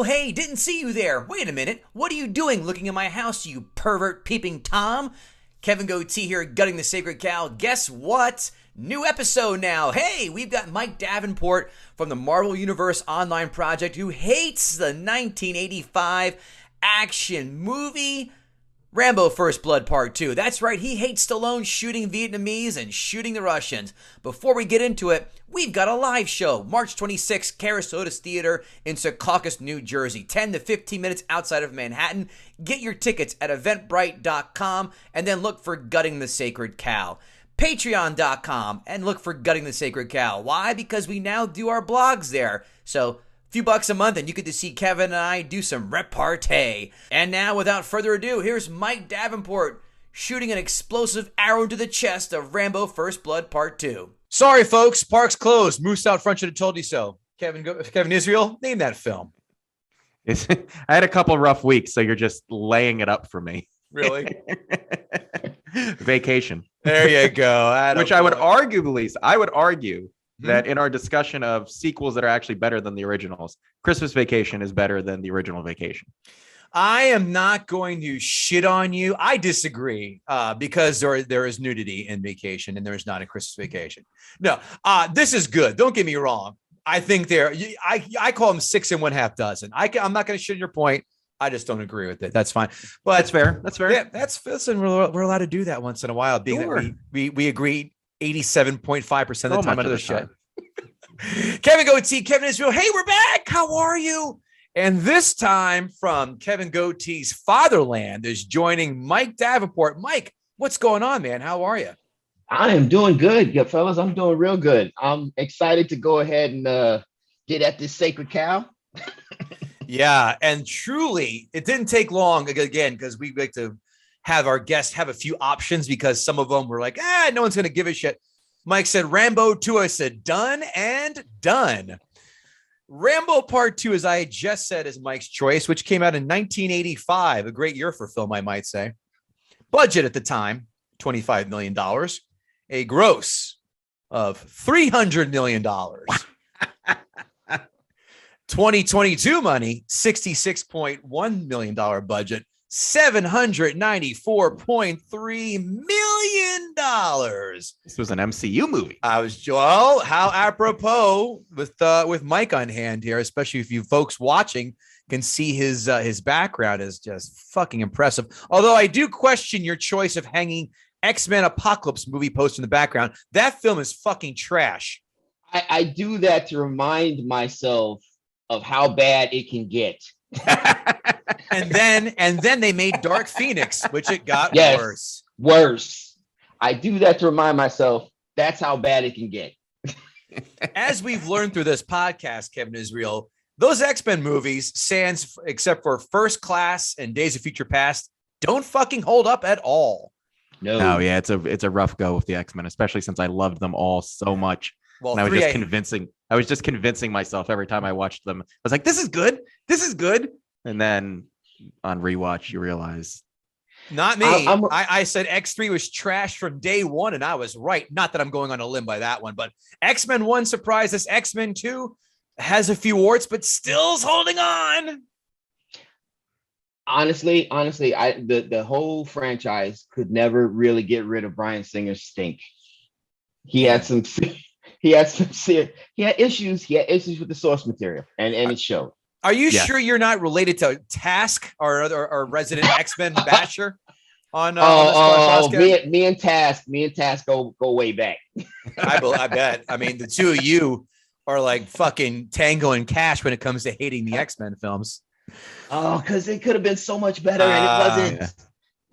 Oh, hey, didn't see you there. Wait a minute. What are you doing looking in my house, you pervert peeping Tom? Kevin Goatee here, gutting the sacred cow. Guess what? New episode now. Hey, we've got Mike Davenport from the Marvel Universe Online Project who hates the 1985 action movie Rambo First Blood Part 2. That's right, he hates Stallone shooting Vietnamese and shooting the Russians. Before we get into it, we've got a live show, March 26th, Kerasotes Theater in Secaucus, New Jersey, 10 to 15 minutes outside of Manhattan. Get your tickets at eventbrite.com and then look for Gutting the Sacred Cow. Patreon.com and look for Gutting the Sacred Cow. Why? Because we now do our blogs there. So, few bucks a month and you get to see Kevin and I do some repartee. And now, without further ado, here's Mike Davenport shooting an explosive arrow into the chest of Rambo First Blood Part 2. Sorry, folks. Park's closed. Moose out front should have told you so. Kevin Israel, name that film. I had a couple rough weeks, so you're just laying it up for me. Really? Vacation. There you go. Which I would argue that in our discussion of sequels that are actually better than the originals, Christmas Vacation is better than the original Vacation. I am not going to shit on you. I disagree because there is nudity in Vacation and there is not a Christmas Vacation. No, this is good. Don't get me wrong. I think I call them 6 1/2 dozen. I'm not going to shit on your point. I just don't agree with it. That's fine. But that's fair. That's fair. Yeah, listen, we're allowed to do that once in a while, being that we agree 87.5% of the time on the shit. Kevin Goatee, Kevin Israel. Hey, we're back. How are you? And this time from Kevin Goatee's fatherland is joining Mike Davenport. Mike, what's going on, man? How are you? I am doing good, good fellas. I'm doing real good. I'm excited to go ahead and get at this sacred cow. Yeah, and truly, it didn't take long again because we like to have our guests have a few options because some of them were like, no one's going to give a shit. Mike said Rambo 2. I said done and done. Rambo Part 2, as I just said, is Mike's choice, which came out in 1985, a great year for film, I might say. Budget at the time, $25 million. A gross of $300 million. 2022 money, $66.1 million budget, $794.3 million. This was an MCU movie. How apropos with Mike on hand here, especially if you folks watching can see his background is just fucking impressive. Although I do question your choice of hanging X-Men Apocalypse movie poster in the background. That film is fucking trash. I do that to remind myself of how bad it can get. and then they made Dark Phoenix, which it got worse. I do that to remind myself that's how bad it can get. As we've learned through this podcast, Kevin Israel, those X-Men movies, sans except for First Class and Days of Future Past, don't fucking hold up at all. No, yeah, it's a rough go with the X-Men, especially since I loved them all so much. Well, and I was just convincing myself every time I watched them. I was like, this is good. This is good. And then on rewatch, you realize. Not me. I said X3 was trash from day one, and I was right. Not that I'm going on a limb by that one, but X-Men 1 surprised us. X-Men 2 has a few warts, but still's holding on. Honestly, the whole franchise could never really get rid of Bryan Singer's stink. He had issues. He had issues with the source material, and it showed. Are you sure you're not related to Task or resident X-Men basher on this podcast? Me and Task go way back. I bet. I mean, the two of you are like fucking Tango and Cash when it comes to hating the X-Men films. Oh, because it could have been so much better, and it wasn't. Yeah.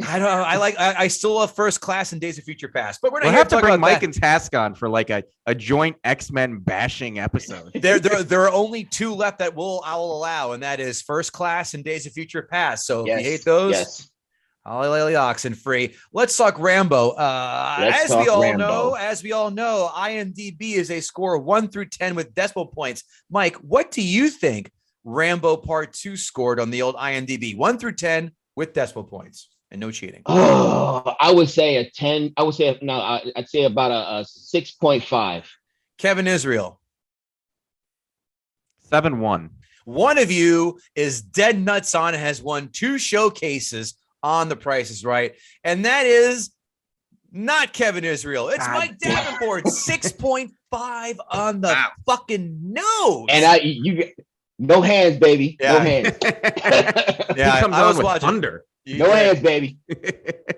I don't know. I still love First Class and Days of Future Past, but we'll have to bring Mike and Task on for like a joint X-Men bashing episode. There are only two left that I'll allow, and that is First Class and Days of Future Past. So if you hate those, I'll lay the oxen free. Let's talk Rambo. As we all know, IMDb is a score of 1 through 10 with decimal points. Mike, what do you think Rambo Part 2 scored on the old IMDb? 1 through 10 with decimal points. And no cheating. Oh, I would say a 10. I'd say about a 6.5. Kevin Israel. 7-1. One of you is dead nuts on and has won 2 showcases on The Price is Right. And that is not Kevin Israel. It's Mike Davenport, 6.5 on the fucking nose. And you no hands, baby. No hands. Yeah, I was watching thunder. No hands, baby.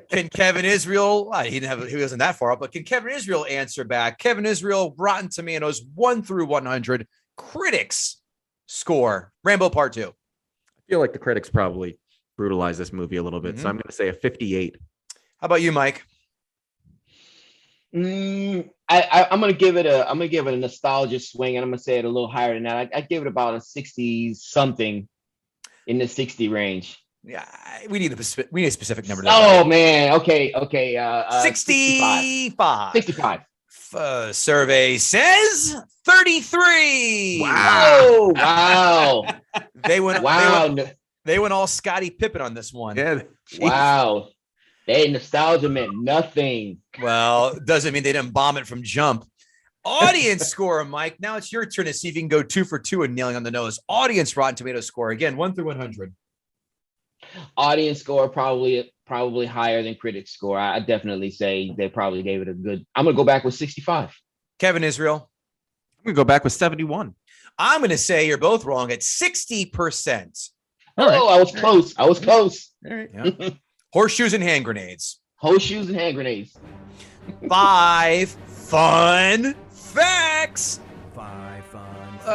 Can Kevin Israel? He wasn't that far up, but can Kevin Israel answer back? Kevin Israel, Rotten Tomatoes, 1 through 100. Critics score Rambo Part 2. I feel like the critics probably brutalized this movie a little bit, so I'm going to say a 58. How about you, Mike? I'm gonna give it a nostalgia swing, and I'm gonna say it a little higher than that. I give it about a 60 something, in the 60 range. Yeah, we need a specific number. Oh man, okay. 65. 65. Survey says 33. Wow! Wow! They went all Scottie Pippen on this one. Yeah. Wow. Hey, nostalgia meant nothing. Well, doesn't mean they didn't bomb it from jump. Audience score, Mike. Now it's your turn to see if you can go 2 for 2 and nailing on the nose. Audience Rotten Tomatoes score again, 1 through 100. Audience score probably higher than critics score. I definitely say they probably gave it a good. I'm gonna go back with 65. Kevin Israel. I'm gonna go back with 71. I'm gonna say you're both wrong at 60%. Oh, I was close. I was close. All right. Yeah. Horseshoes and hand grenades. Horseshoes and hand grenades. 5 fun facts. 5 fun.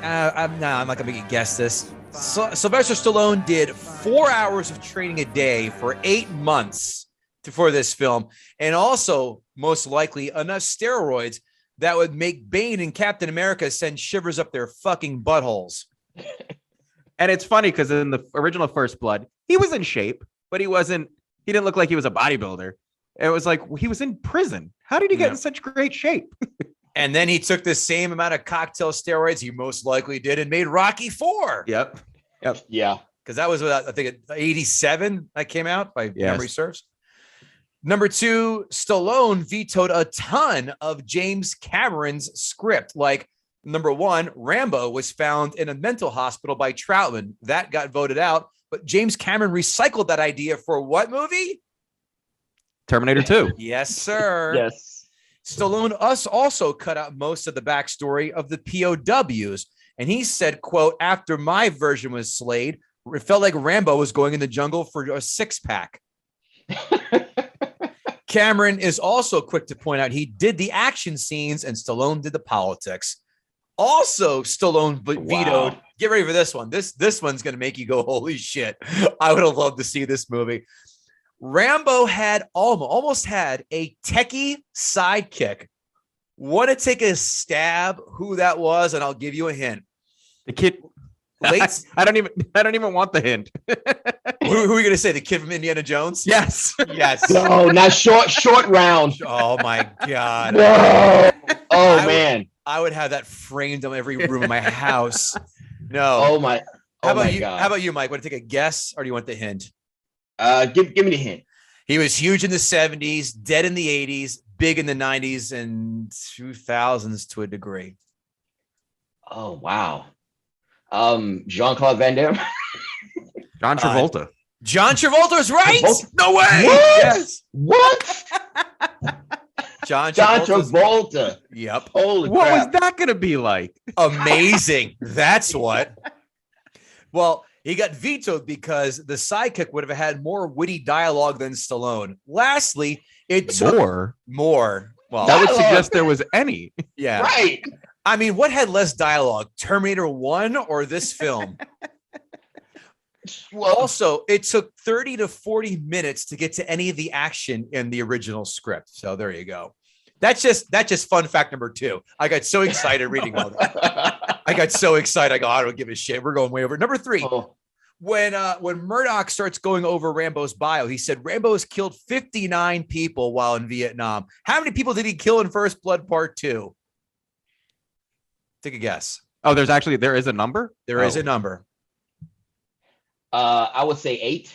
I'm not gonna make you guess this. Sylvester Stallone did 4 hours of training a day for 8 months for this film, and also most likely enough steroids that would make Bane and Captain America send shivers up their fucking buttholes. And it's funny because in the original First Blood, he was in shape, but he didn't look like he was a bodybuilder. It was like he was in prison. How did he get in such great shape? And then he took the same amount of cocktail steroids he most likely did and made Rocky 4. Yep. Yeah. Because that was, I think, 87 that came out, by memory serves. Number 2, Stallone vetoed a ton of James Cameron's script. Like, number 1, Rambo was found in a mental hospital by Troutman. That got voted out. But James Cameron recycled that idea for what movie? Terminator 2. Yes, sir. Yes. Stallone also cut out most of the backstory of the POWs. And he said, quote, after my version was slayed, it felt like Rambo was going in the jungle for a 6-pack. Cameron is also quick to point out he did the action scenes and Stallone did the politics. Also, Stallone vetoed. Wow. Get ready for this one. This one's going to make you go, holy shit. I would have loved to see this movie. Rambo had almost had a techie sidekick. Want to take a stab who that was? And I'll give you a hint. The kid. I don't even want the hint. Who are you going to say? The kid from Indiana Jones? Yes. Yes. No, not short round. Oh my God. No. Oh man. I would have that framed on every room in my house. No. Oh my. How about you? How about you, Mike? Want to take a guess, or do you want the hint? Give me the hint. He was huge in the 70s, dead in the 80s, big in the 90s and 2000s to a degree. Oh wow. Jean-Claude Van Damme. John Travolta. John Travolta's right. No way. What? Yes. What? John Travolta. Yep. Holy what crap. was that going to be like? Amazing. That's what. Well, he got vetoed because the sidekick would have had more witty dialogue than Stallone. Lastly, it took more. Well, that would suggest there was any. Yeah. Right. I mean, what had less dialogue, Terminator 1 or this film? Well, also, it took 30 to 40 minutes to get to any of the action in the original script. So there you go. That's just fun fact number 2. I got so excited reading all that. I got so excited. I go, I don't give a shit. We're going way over. Number 3. Oh. When Murdoch starts going over Rambo's bio, he said Rambo has killed 59 people while in Vietnam. How many people did he kill in First Blood Part 2? Take a guess. Oh, there is a number? There is a number. I would say 8.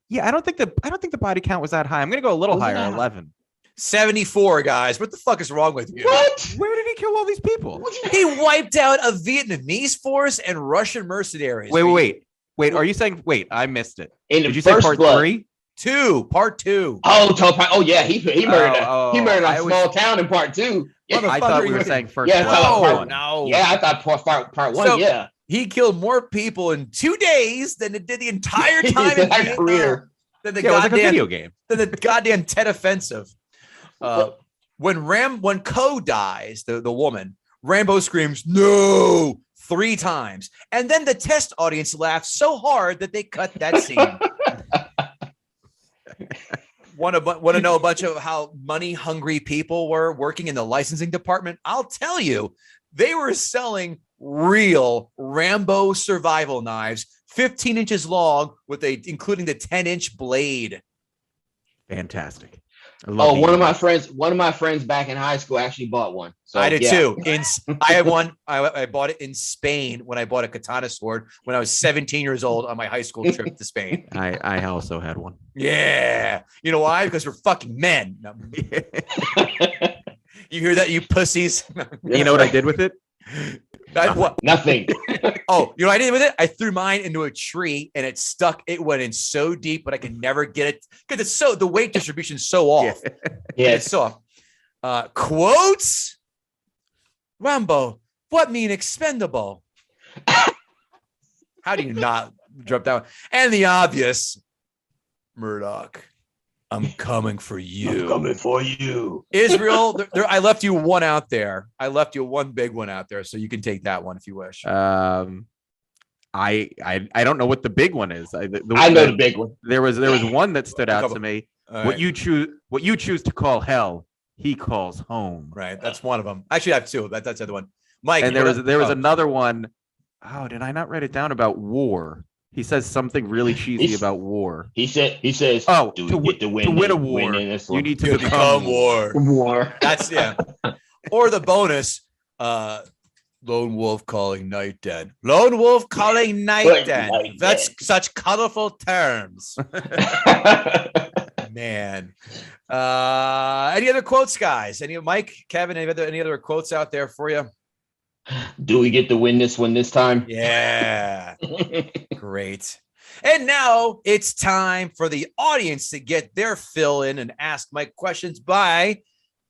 Yeah, I don't think the body count was that high. I'm going to go a little higher, 11. 74, guys. What the fuck is wrong with you? What? Where did he kill all these people? He wiped out a Vietnamese force and Russian mercenaries. Wait. Are you saying? Wait, I missed it. Did you say part Blood. 3? Part 2. Oh yeah, he murdered a small town in part 2. Yeah, I thought we were saying first. Blood. No. Yeah, I thought part 1. So, yeah, he killed more people in 2 days than it did the entire time in Vietnam. Career. Than the it was like a video game. Than the goddamn Tet Offensive. When Ko dies, the woman, Rambo screams "No" 3 times, and then the test audience laughs so hard that they cut that scene. Want to know a bunch of how money hungry people were working in the licensing department? I'll tell you, they were selling real Rambo survival knives, 15 inches long, including the 10-inch blade. Fantastic. One of my friends back in high school actually bought one. So, I did too. I had one. I bought it in Spain when I bought a katana sword when I was 17 years old on my high school trip to Spain. I also had one. Yeah. You know why? Because we're fucking men. You hear that, you pussies? You know what I did with it? Nothing. Oh, you know what I did with it? I threw mine into a tree and it stuck. It went in so deep, but I can never get it because the weight distribution is so off. Yeah, it's so off. Quotes. Rambo, what mean expendable? How do you not drop that one? And the obvious, Murdoch, I'm coming for you. I'm coming for you. Israel, I left you one out there. I left you one big one out there, so you can take that one if you wish. I don't know what the big one is. I know the big one. There was one that stood out to me. Right. What you choose to call hell, he calls home. Right, that's one of them. Actually, I have 2. That's the other one. Mike, and there was another one. Oh, did I not write it down about war? He says something really cheesy about war. He says, "Oh, to win a war, you need to become war." War. That's Or the bonus, lone wolf calling night dead. Lone wolf calling night dead. That's such colorful terms. Man. Any other quotes, guys? Mike, Kevin, any other quotes out there for you? Do we get to win this one this time? Yeah. Great. And now it's time for the audience to get their fill in and ask Mike questions by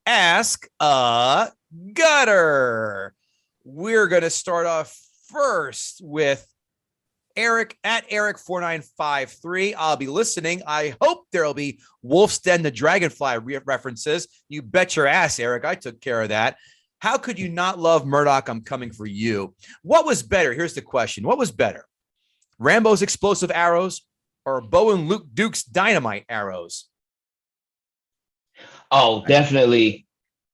Ask a Gutter. We're going to start off first with Eric at Eric4953. I'll be listening. I hope there'll be Wolf's Den the Dragonfly references. You bet your ass, Eric. I took care of that. How could you not love Murdoch? I'm coming for you. What was better? Here's the question. What was better? Rambo's explosive arrows or Bo and Luke Duke's dynamite arrows? Oh, definitely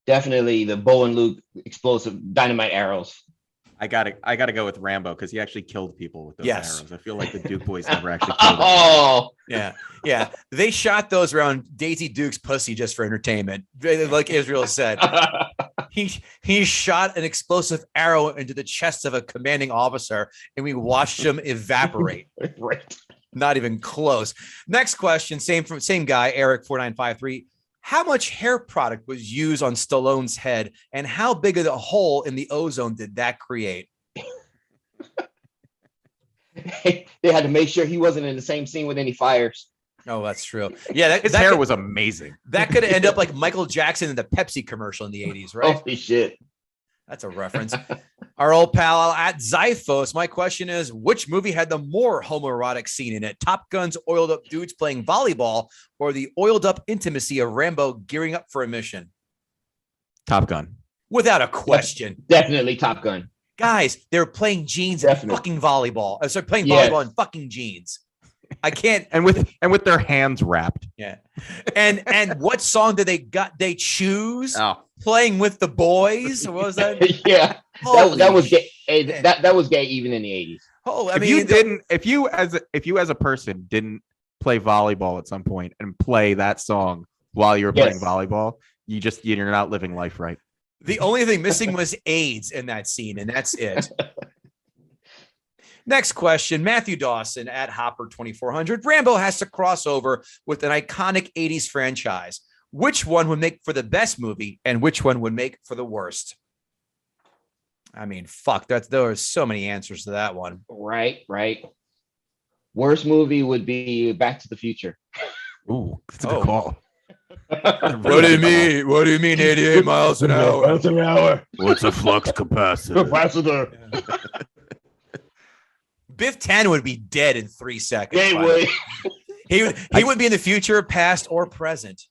the Bo and Luke explosive dynamite arrows. I gotta go with Rambo because he actually killed people with those arrows. I feel like the Duke boys never actually killed them. Yeah. They shot those around Daisy Duke's pussy just for entertainment. Like Israel said. He shot an explosive arrow into the chest of a commanding officer, and we watched him evaporate. Right. Not even close. Next question, same guy, Eric4953. How much hair product was used on Stallone's head, and how big of a hole in the ozone did that create? They had to make sure he wasn't in the same scene with any fires. Oh, that's true. Yeah, his hair was amazing. That could end up like Michael Jackson in the Pepsi commercial in the 80s, right? Holy shit. That's a reference. Our old pal at Zyphos. My question is, which movie had the more homoerotic scene in it? Top Gun's oiled up dudes playing volleyball or the oiled up intimacy of Rambo gearing up for a mission? Top Gun. Without a question. Definitely Top Gun. Guys, they're playing jeans and fucking volleyball. So playing volleyball in fucking jeans. I can't. And with their hands wrapped. Yeah. And what song did they choose? Oh. Playing with the boys? What was that? Yeah. That was gay. That was gay even in the 80s. Oh, if you as a person didn't play volleyball at some point and play that song while you were playing volleyball, you're not living life right. The only thing missing was AIDS in that scene, and that's it. Next question, Matthew Dawson at Hopper 2400. Rambo has to cross over with an iconic 80s franchise. Which one would make for the best movie and which one would make for the worst? I mean, fuck, there are so many answers to that one. Right. Worst movie would be Back to the Future. Ooh, that's a good call. What do you mean 88 miles an hour? What's a flux capacitor? Biff Tannen would be dead in 3 seconds. He would be in the future, past, or present.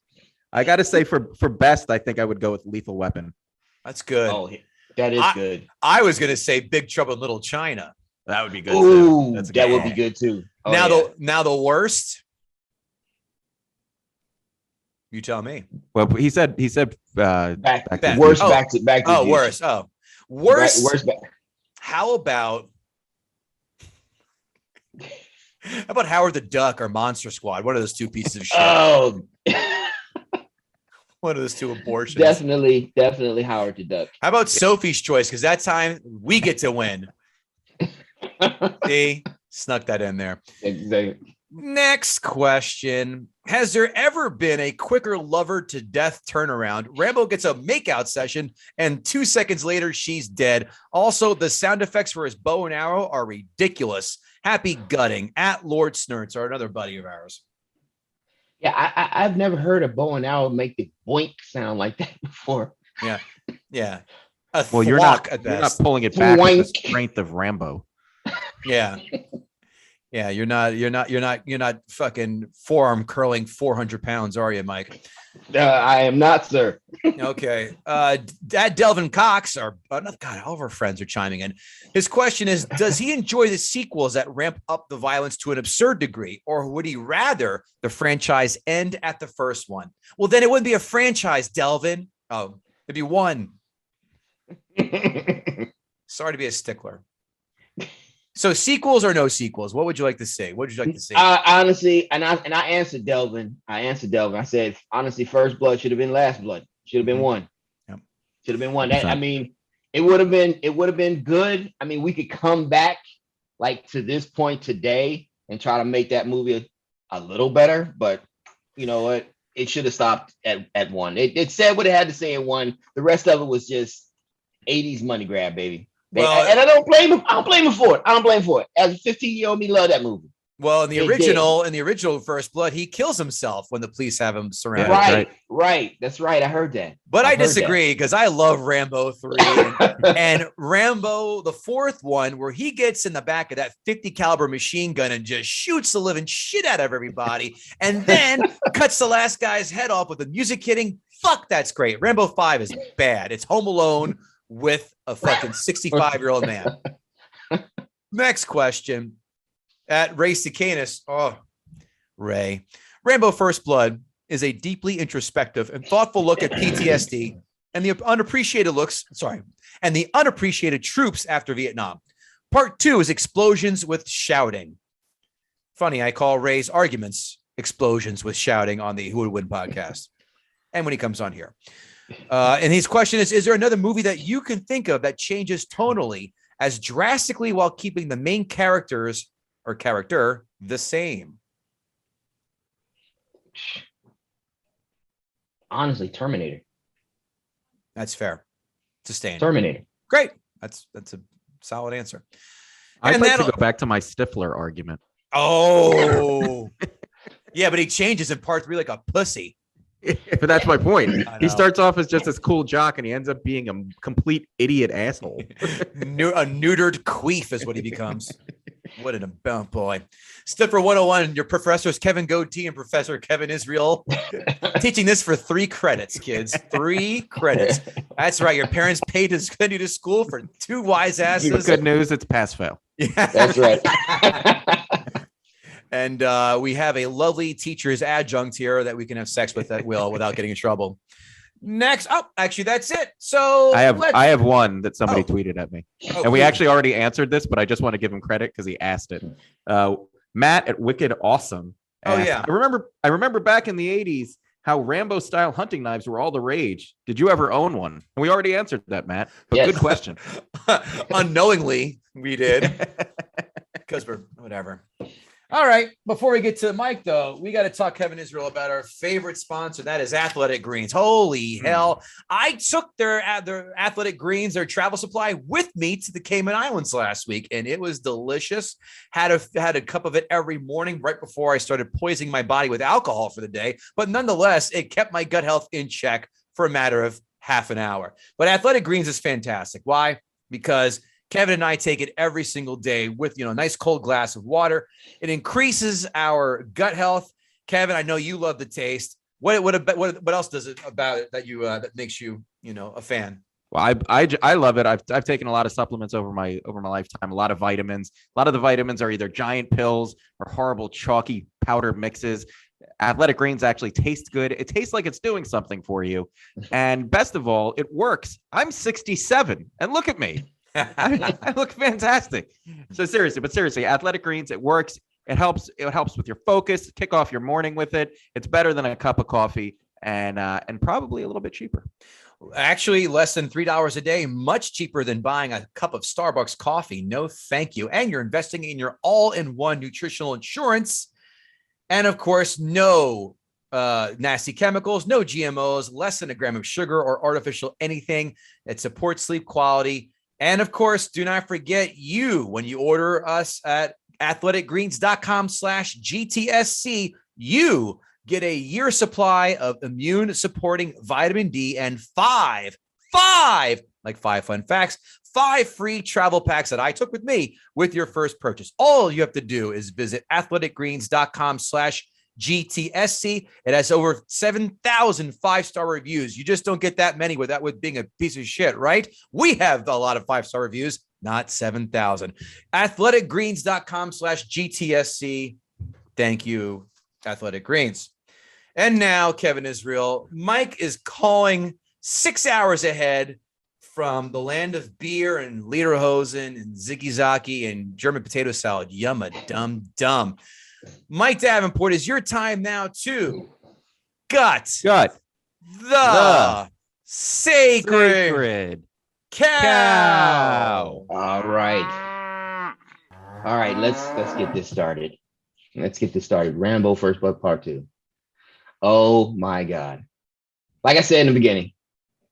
I got to say, for best, I think I would go with Lethal Weapon. That's good. Oh, that is good. I was going to say Big Trouble in Little China. That would be good. Ooh, that would be good too. Now the worst. You tell me. Well, he said back to worst. Back to worst. Oh, worst. Worst. How about Howard the Duck or Monster Squad? One of those two pieces of shit. Oh, one of those two abortions. Definitely Howard the Duck. How about Sophie's Choice? Because that time we get to win. See, snuck that in there. Exactly. Next question. Has there ever been a quicker lover to death turnaround? Rambo gets a makeout session and 2 seconds later she's dead. Also, the sound effects for his bow and arrow are ridiculous. Happy gutting at Lord Snurts, or another buddy of ours. Yeah, I've never heard a bow and arrow make the boink sound like that before. Yeah. Well, you're not pulling it back with the strength of Rambo. Yeah. Yeah, you're not fucking forearm curling 400 pounds, are you, Mike? I am not, sir. Okay. Dad Delvin Cox, God, all of our friends are chiming in. His question is, does he enjoy the sequels that ramp up the violence to an absurd degree, or would he rather the franchise end at the first one? Well, then it wouldn't be a franchise, Delvin. Oh, it'd be one. Sorry to be a stickler. So sequels or no sequels? What would you like to see? What would you like to see? Honestly, and I answered Delvin. I said, honestly, First Blood should have been Last Blood. Should have been one. Yep. Should have been one. I mean, it would have been good. I mean, we could come back like to this point today and try to make that movie a little better. But you know what? It should have stopped at one. It said what it had to say in one. The rest of it was just 80s money grab, baby. Well, and I don't blame him. I don't blame him for it. As a 15-year-old, me love that movie. Well, in the original First Blood, he kills himself when the police have him surrounded. Right. That's right. I heard that. But I disagree because I love Rambo 3 and Rambo, the fourth one, where he gets in the back of that 50 caliber machine gun and just shoots the living shit out of everybody, and then cuts the last guy's head off with the music hitting. Fuck, that's great. Rambo 5 is bad. It's Home Alone with a fucking 65-year-old man. Next question. At Ray Secaucus. Oh, Ray. Rambo First Blood is a deeply introspective and thoughtful look at PTSD and the unappreciated troops after Vietnam. Part 2 is explosions with shouting. Funny, I call Ray's arguments explosions with shouting on the Who Would Win podcast. And when he comes on here. And his question is there another movie that you can think of that changes tonally as drastically while keeping the main characters or character the same? Honestly, Terminator. That's fair. Sustained. Terminator. Great. That's a solid answer. I'd like to go back to my Stifler argument. Oh. Yeah, but he changes in part 3 like a pussy. But that's my point. He starts off as just this cool jock and he ends up being a complete idiot asshole. A neutered queef is what he becomes. What an about boy. Stifler 101, your professors Kevin Goatee and Professor Kevin Israel. Teaching this for 3 credits, kids. 3 credits. That's right. Your parents paid to send you to school for 2 wise asses. Good news, it's pass-fail. Yeah. That's right. And we have a lovely teacher's adjunct here that we can have sex with at will without getting in trouble. Next up, actually, that's it. So I have one that somebody tweeted at me, and we actually already answered this, but I just want to give him credit because he asked it. Matt at Wicked Awesome asked, I remember back in the 80s how Rambo-style hunting knives were all the rage. Did you ever own one? And we already answered that, Matt. But yes. Good question. Unknowingly, we did because we're whatever. All right. Before we get to Mike, though, we got to talk, Kevin Israel, about our favorite sponsor. That is Athletic Greens. Holy hell. I took their Athletic Greens, their travel supply, with me to the Cayman Islands last week, and it was delicious. Had a cup of it every morning right before I started poisoning my body with alcohol for the day. But nonetheless, it kept my gut health in check for a matter of half an hour. But Athletic Greens is fantastic. Why? Because Kevin and I take it every single day with, a nice cold glass of water. It increases our gut health. Kevin, I know you love the taste. What else does it about it that that makes you, a fan? Well, I love it. I've taken a lot of supplements over my lifetime, a lot of vitamins. A lot of the vitamins are either giant pills or horrible chalky powder mixes. Athletic Greens actually tastes good. It tastes like it's doing something for you. And best of all, it works. I'm 67 and look at me. I look fantastic. So seriously, Athletic Greens, it works. It helps with your focus. Kick off your morning with it. It's better than a cup of coffee and probably a little bit cheaper. Actually, less than $3 a day, much cheaper than buying a cup of Starbucks coffee. No, thank you. And you're investing in your all-in-one nutritional insurance. And of course, no nasty chemicals, no GMOs, less than a gram of sugar or artificial anything. It supports sleep quality. And of course, do not forget when you order us at athleticgreens.com/GTSC, you get a year supply of immune supporting vitamin D and five fun facts, 5 free travel packs that I took with me with your first purchase. All you have to do is visit athleticgreens.com/GTSC. It has over 7,000 5-star reviews. You just don't get that many with being a piece of shit, right? We have a lot of 5-star reviews, not 7,000. athleticgreens.com/GTSC. Thank you, Athletic Greens. And now, Kevin Israel, Mike is calling 6 hours ahead from the land of beer and lederhosen and ziggy-zaki and German potato salad. Yumma dum dum. Mike Davenport, is your time now to gut the sacred cow. All right. Let's get this started. Rambo First Blood Part 2. Oh my God. Like I said in the beginning,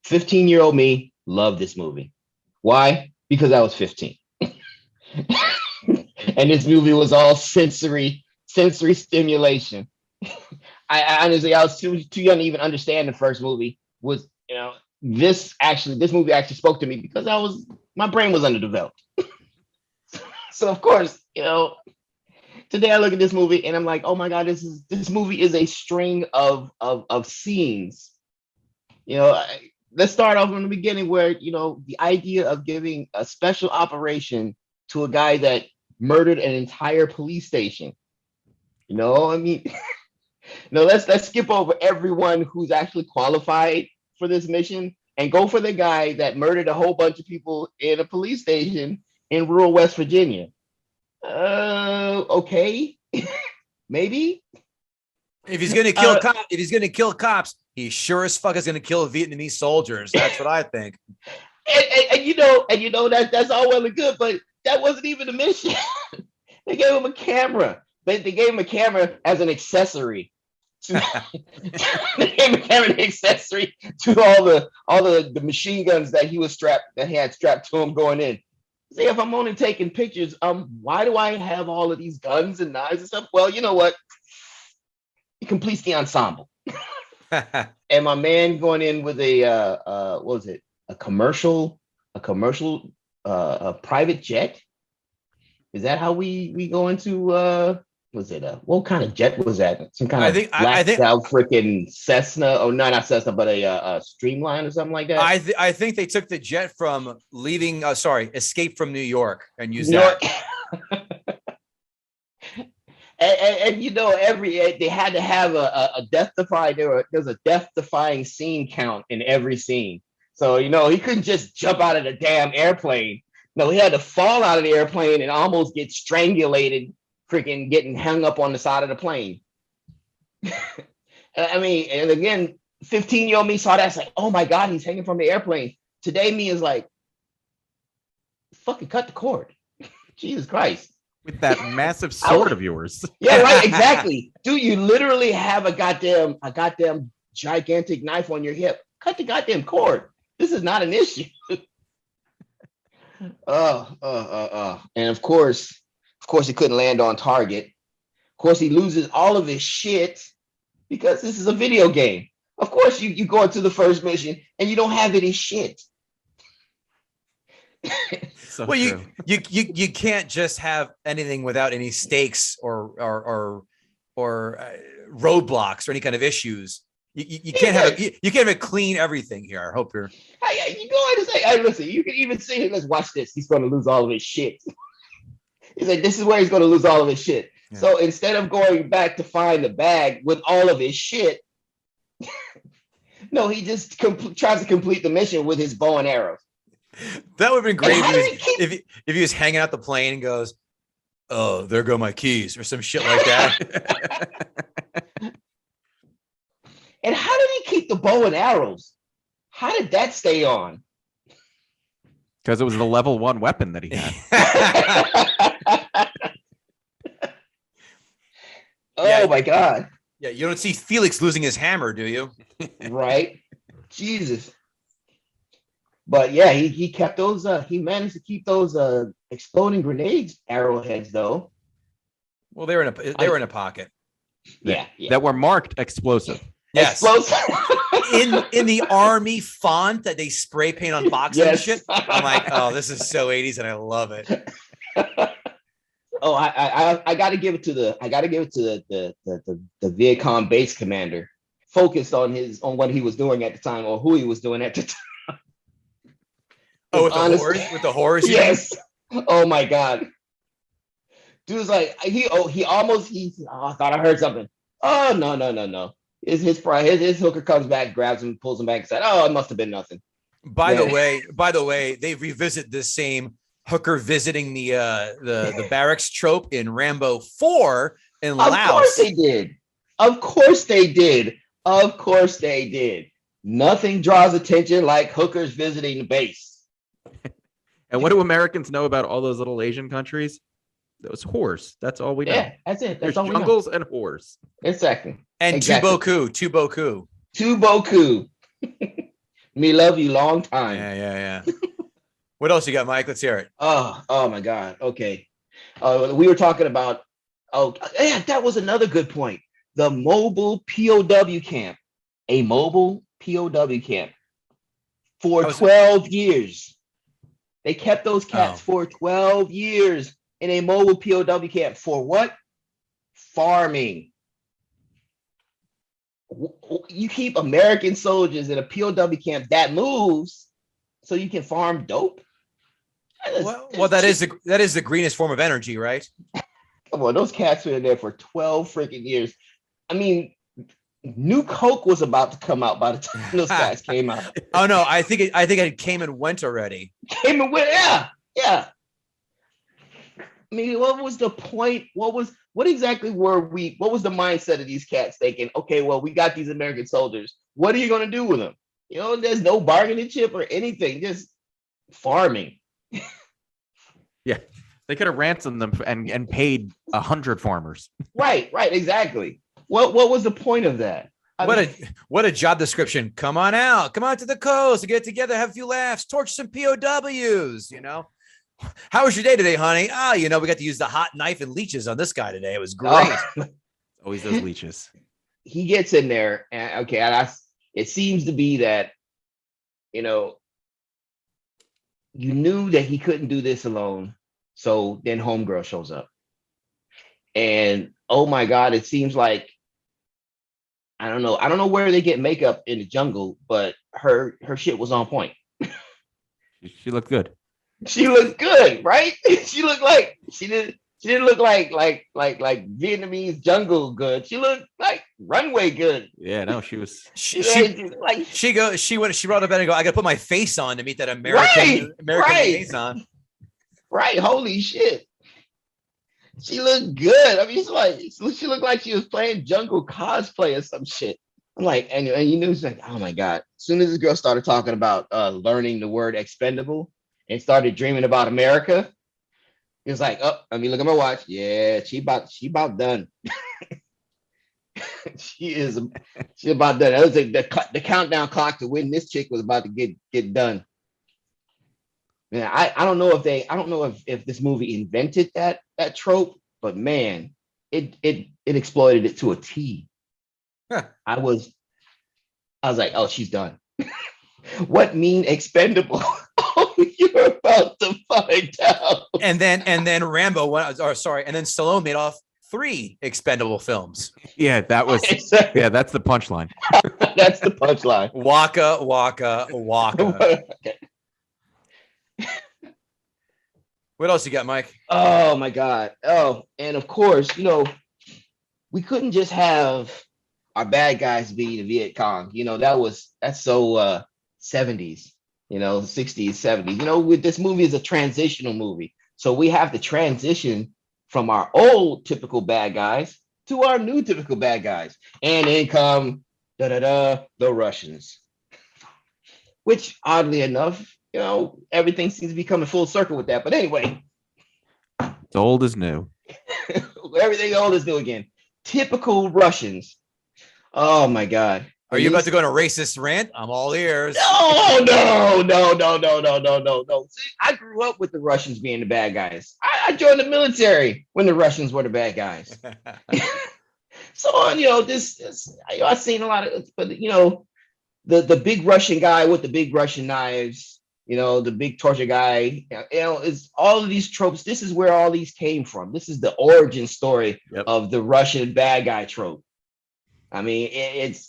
15-year-old me loved this movie. Why? Because I was 15. And this movie was all sensory stimulation. I honestly, I was too young to even understand the first movie. This movie actually spoke to me because my brain was underdeveloped. So of course, today I look at this movie and I'm like, oh my God, this movie is a string of scenes. Let's start off from the beginning where, the idea of giving a special operation to a guy that murdered an entire police station. Let's skip over everyone who's actually qualified for this mission and go for the guy that murdered a whole bunch of people in a police station in rural West Virginia. Okay, maybe. If he's gonna kill cops, he sure as fuck is gonna kill Vietnamese soldiers. That's what I think. And that's all well and good, but that wasn't even the mission. They gave him a camera. They gave him a camera as an accessory. They gave him a camera as an accessory to all the machine guns that he had strapped to him going in. See, if I'm only taking pictures, why do I have all of these guns and knives and stuff? Well, you know what? It completes the ensemble. And my man going in with a commercial private jet. Is that how we go into what kind of jet was that? Some kind of freaking Cessna, or not Cessna, but a Streamline or something like that. I think they took the jet from Escape from New York and used that. And they had to have a death-defying. There's a death-defying scene count in every scene. So he couldn't just jump out of the damn airplane. No, he had to fall out of the airplane and almost get strangulated, freaking getting hung up on the side of the plane. And again, 15-year-old me saw that. It's like, oh my God, he's hanging from the airplane. Today, me is like, fucking cut the cord. Jesus Christ. With that massive sword of yours. Yeah, right, exactly. Dude, you literally have a goddamn gigantic knife on your hip. Cut the goddamn cord. This is not an issue. And of course, he couldn't land on target. Of course, he loses all of his shit because this is a video game. Of course, you go into the first mission and you don't have any shit. So well, you can't just have anything without any stakes or roadblocks or any kind of issues. You can't have a clean everything here. I hope you're. You go ahead and say, hey, listen, you can even see him. Let's watch this. He's going to lose all of his shit. He's like, this is where he's going to lose all of his shit. Yeah. So instead of going back to find the bag with all of his shit, no, he just tries to complete the mission with his bow and arrows. That would have been great if he was hanging out the plane and goes, "Oh, there go my keys," or some shit like that. And how did he keep the bow and arrows? How did that stay on? Because it was the level 1 weapon that he had. Oh my God. Yeah, you don't see Felix losing his hammer, do you? Right. Jesus. But yeah, he kept those, he managed to keep those exploding grenades arrowheads though. Well, they were in a pocket. Yeah. That were marked explosive. Yes. in the army font that they spray paint on boxes and shit. I'm like, oh, this is so 80s and I love it. Oh, I gotta give it to the Viet Cong base commander, focused on what he was doing at the time or who he was doing at the time. Oh, with the horse? Yes. Oh my God. Dude's like, I thought I heard something. Oh, no. His hooker comes back, grabs him, pulls him back, and said, "Oh, it must have been nothing." By the way, they revisit this same hooker visiting the barracks trope in Rambo 4 in Laos. Of course they did. Nothing draws attention like hookers visiting the base. And what do Americans know about all those little Asian countries? It was horse. That's all we know. Yeah, that's it. That's all we know. Jungles and horse. Exactly. And tu boku. Me love you long time. Yeah. What else you got, Mike? Let's hear it. Oh my God. Okay. We were talking about. Oh, yeah, that was another good point. The mobile POW camp. A mobile POW camp for 12 years. They kept those cats for 12 years in a mobile POW camp for what? Farming. You keep American soldiers in a POW camp that moves so you can farm dope? That is the greenest form of energy, right? Come on, those cats were in there for 12 freaking years. I mean, New Coke was about to come out by the time those guys came out. Oh no, I think it came and went already. Yeah. I mean, what was the point? What was the mindset of these cats thinking, okay, well, we got these American soldiers. What are you going to do with them? You know, there's no bargaining chip or anything, just farming. Yeah, they could have ransomed them and paid 100 farmers. Right, exactly. What was the point of that? What a job description. Come on to the coast, get together, have a few laughs, torch some POWs, you know. How was your day today, honey? We got to use the hot knife and leeches on this guy today. It was great. Always those leeches. He gets in there, and it seems to be that, you knew that he couldn't do this alone. So then Homegirl shows up. And oh my God, it seems like, I don't know where they get makeup in the jungle, but her shit was on point. She looked good. She looked good, right? She looked like she didn't look like Vietnamese jungle good. She looked like runway good. Yeah, no, she was. She brought up bed and go, I gotta put my face on to meet that American liaison. Right, holy shit. She looked good. I mean, she looked like she was playing jungle cosplay or some shit. I'm like, and you knew, it's like, oh my God. As soon as this girl started talking about learning the word expendable and started dreaming about America, He was like, oh, let me look at my watch. Yeah, she about done. she about done. That was the countdown clock to when this chick was about to get done. Man, I don't know if this movie invented that trope, but man, it exploited it to a T. Huh. I was like, oh, she's done. What mean expendable? Oh, you're about to find out. And then Rambo went, and then Stallone made off 3 expendable films. Yeah, that was yeah, that's the punchline. That's the punchline. Waka waka waka. What else you got, Mike? Oh my God. Oh, and of course, we couldn't just have our bad guys be the Viet Cong. That's so 70s, 60s, 70s. With this movie is a transitional movie. So we have to transition from our old typical bad guys to our new typical bad guys. And then come the Russians. Which oddly enough, everything seems to be coming full circle with that. But anyway. It's old as new. Everything old is new again. Typical Russians. Oh my God. Are you about to go on a racist rant? I'm all ears. No. See, I grew up with the Russians being the bad guys. I joined the military when the Russians were the bad guys. So, I've seen a lot of, but the big Russian guy with the big Russian knives, the big torture guy, is all of these tropes. This is where all these came from. This is the origin story of the Russian bad guy trope. I mean, it's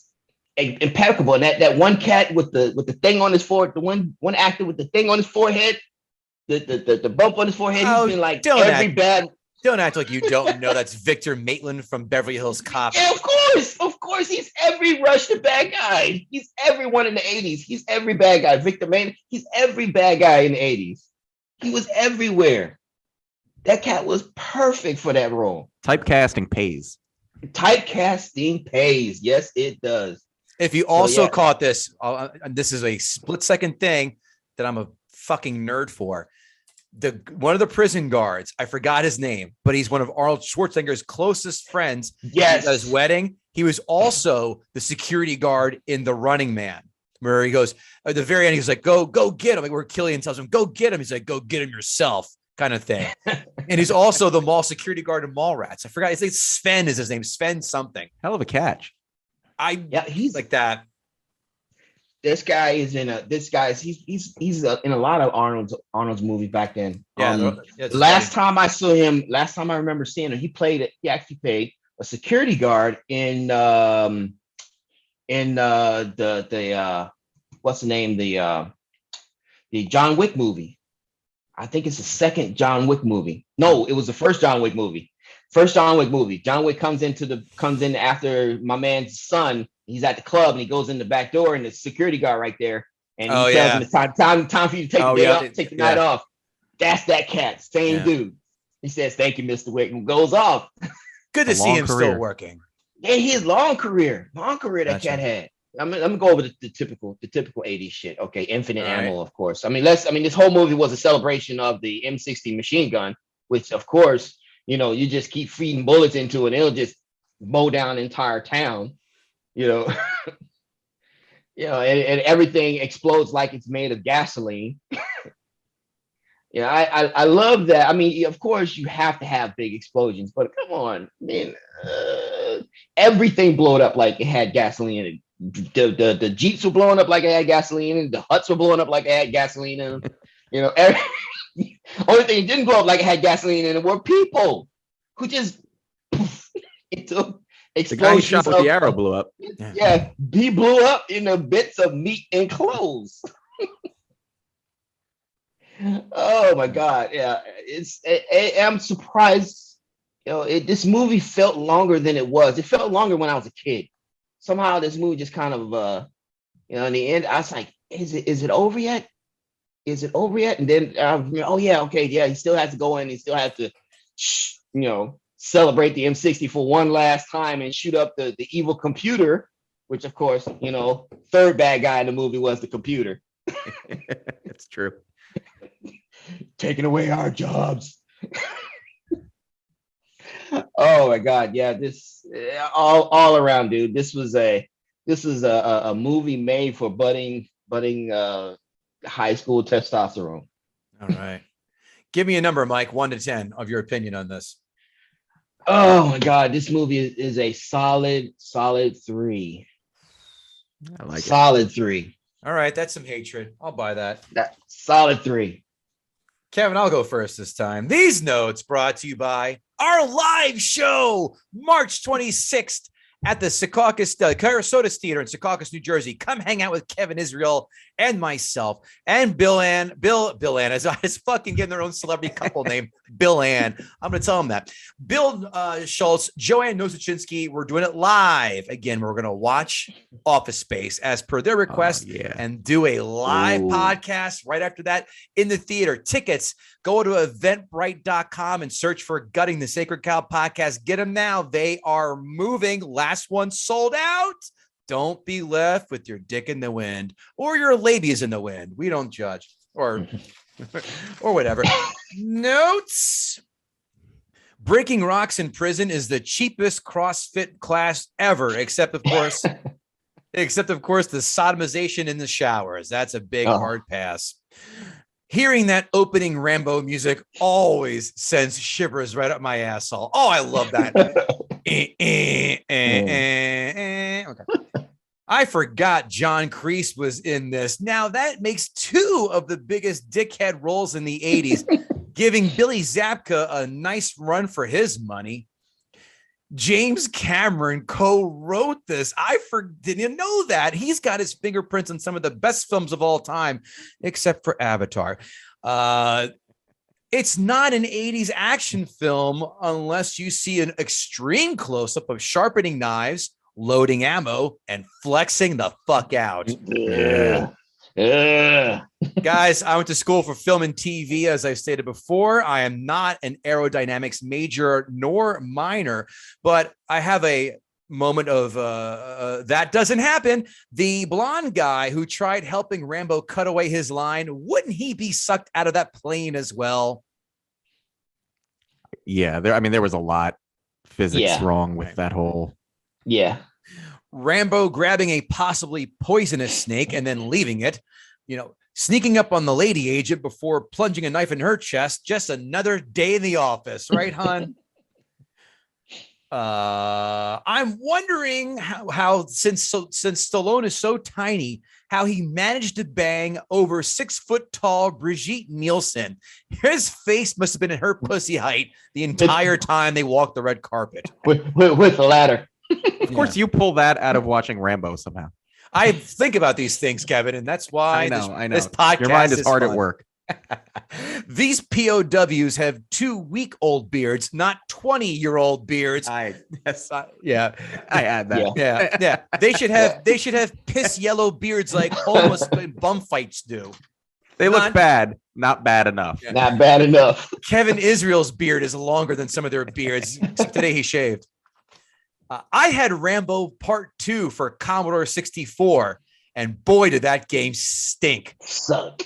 impeccable. And that one cat with the thing on his forehead, the one actor with the thing on his forehead, the bump on his forehead, he's been like Don't act like you don't know that's Victor Maitland from Beverly Hills Cop. Yeah, of course. He's every Russian bad guy. He's everyone in the 80s. He's every bad guy. Victor Maitland, he's every bad guy in the 80s. He was everywhere. That cat was perfect for that role. Typecasting pays. Yes, it does. If you also caught this, this is a split-second thing that I'm a fucking nerd for. One of the prison guards, I forgot his name, but he's one of Arnold Schwarzenegger's closest friends. Yes. At his wedding. He was also the security guard in The Running Man, where he goes at the very end, he's like, go get him. Like, where Killian tells him, go get him. He's like, go get him yourself, kind of thing. And he's also the mall security guard in Mallrats. I forgot. I think Sven is his name. Sven something. Hell of a catch. He's like that. This guy is in he's in a lot of Arnold's movies back then. Yeah. Last time I remember seeing him, he actually played a security guard in the what's the name? The John Wick movie. I think it's the second John Wick movie. No, it was the first John Wick movie. John Wick comes in after my man's son. He's at the club and he goes in the back door and the security guard right there. And he tells him it's time for you to take the night off. That's that cat, same dude. He says, "Thank you, Mr. Wick," and goes off. Good to see him still working. Yeah, his long career that cat had. I'm gonna go over the typical 80s shit. Okay, Infinite Ammo, of course. This whole movie was a celebration of the M60 machine gun, which of course, you just keep feeding bullets into it, and it'll just mow down an entire town. And everything explodes like it's made of gasoline. I love that. I mean, of course, you have to have big explosions, but come on, man, everything blew up like it had gasoline in it. The Jeeps were blowing up like it had gasoline in it. The huts were blowing up like it had gasoline in them. Only thing that didn't blow up like it had gasoline in it were people who just into explosions. The guy who shot with the arrow blew up. Yeah, he blew up in the bits of meat and clothes. Oh my God! Yeah, I'm surprised. This movie felt longer than it was. It felt longer when I was a kid. Somehow this movie just kind of, in the end, I was like, "Is it over yet? Is it over yet?" And then, he still has to go in. He still has to, celebrate the M60 for one last time and shoot up the evil computer, which of course, third bad guy in the movie was the computer. It's true. Taking away our jobs. Oh my God. Yeah. This all around, dude. This is a movie made for budding high school testosterone. All right. Give me a number, Mike, 1 to 10 of your opinion on this. Oh my God. This movie is a solid 3. I like solid 3. All right. That's some hatred. I'll buy that. Solid 3. Kevin, I'll go first this time. These notes brought to you by our live show, March 26th at the Secaucus, Kerasotes Theater in Secaucus, New Jersey. Come hang out with Kevin Israel and myself and Bill Ann. As I was fucking getting their own celebrity couple name, Bill Ann. I'm going to tell them that. Bill Schulz, Joanne Nosuchinsky. We're doing it live. Again, we're going to watch Office Space as per their request and do a live podcast right after that in the theater. Tickets, go to eventbrite.com and search for Gutting the Sacred Cow podcast. Get them now. They are moving. Last one sold out. Don't be left with your dick in the wind or your labias in the wind. We don't judge or whatever. Notes. Breaking rocks in prison is the cheapest CrossFit class ever, except of course the sodomization in the showers. That's a big hard pass. Hearing that opening Rambo music always sends shivers right up my asshole. Oh, I love that. Okay. I forgot John Kreese was in this. Now that makes 2 of the biggest dickhead roles in the 80s, giving Billy Zabka a nice run for his money. James Cameron co-wrote this. Didn't know that. He's got his fingerprints on some of the best films of all time, except for Avatar. It's not an 80s action film unless you see an extreme close-up of sharpening knives, loading ammo, and flexing the fuck out. Guys, I went to school for film and TV, as I stated before. I am not an aerodynamics major nor minor, but I have a moment of that doesn't happen. The blonde guy who tried helping Rambo cut away his line, wouldn't he be sucked out of that plane as well? Yeah, there was a lot physics wrong with that whole. Yeah. Rambo grabbing a possibly poisonous snake and then leaving it, sneaking up on the lady agent before plunging a knife in her chest. Just another day in the office, right, hon? I'm wondering how since Stallone is so tiny, how he managed to bang over 6 foot tall Brigitte Nielsen. His face must have been at her pussy height the entire time they walked the red carpet with the ladder. Of course, you pull that out of watching Rambo somehow. I think about these things, Kevin, and that's why I know. This podcast Your mind is hard fun. at work. These POWs have 2-week-old beards, not 20-year-old beards. I add Yeah. that. They should have piss yellow beards like homeless bum fights do. They look bad, not bad enough. Yeah. Not bad enough. Kevin Israel's beard is longer than some of their beards. Except today he shaved. I had Rambo Part 2 for Commodore 64, and boy, did that game stink. Suck.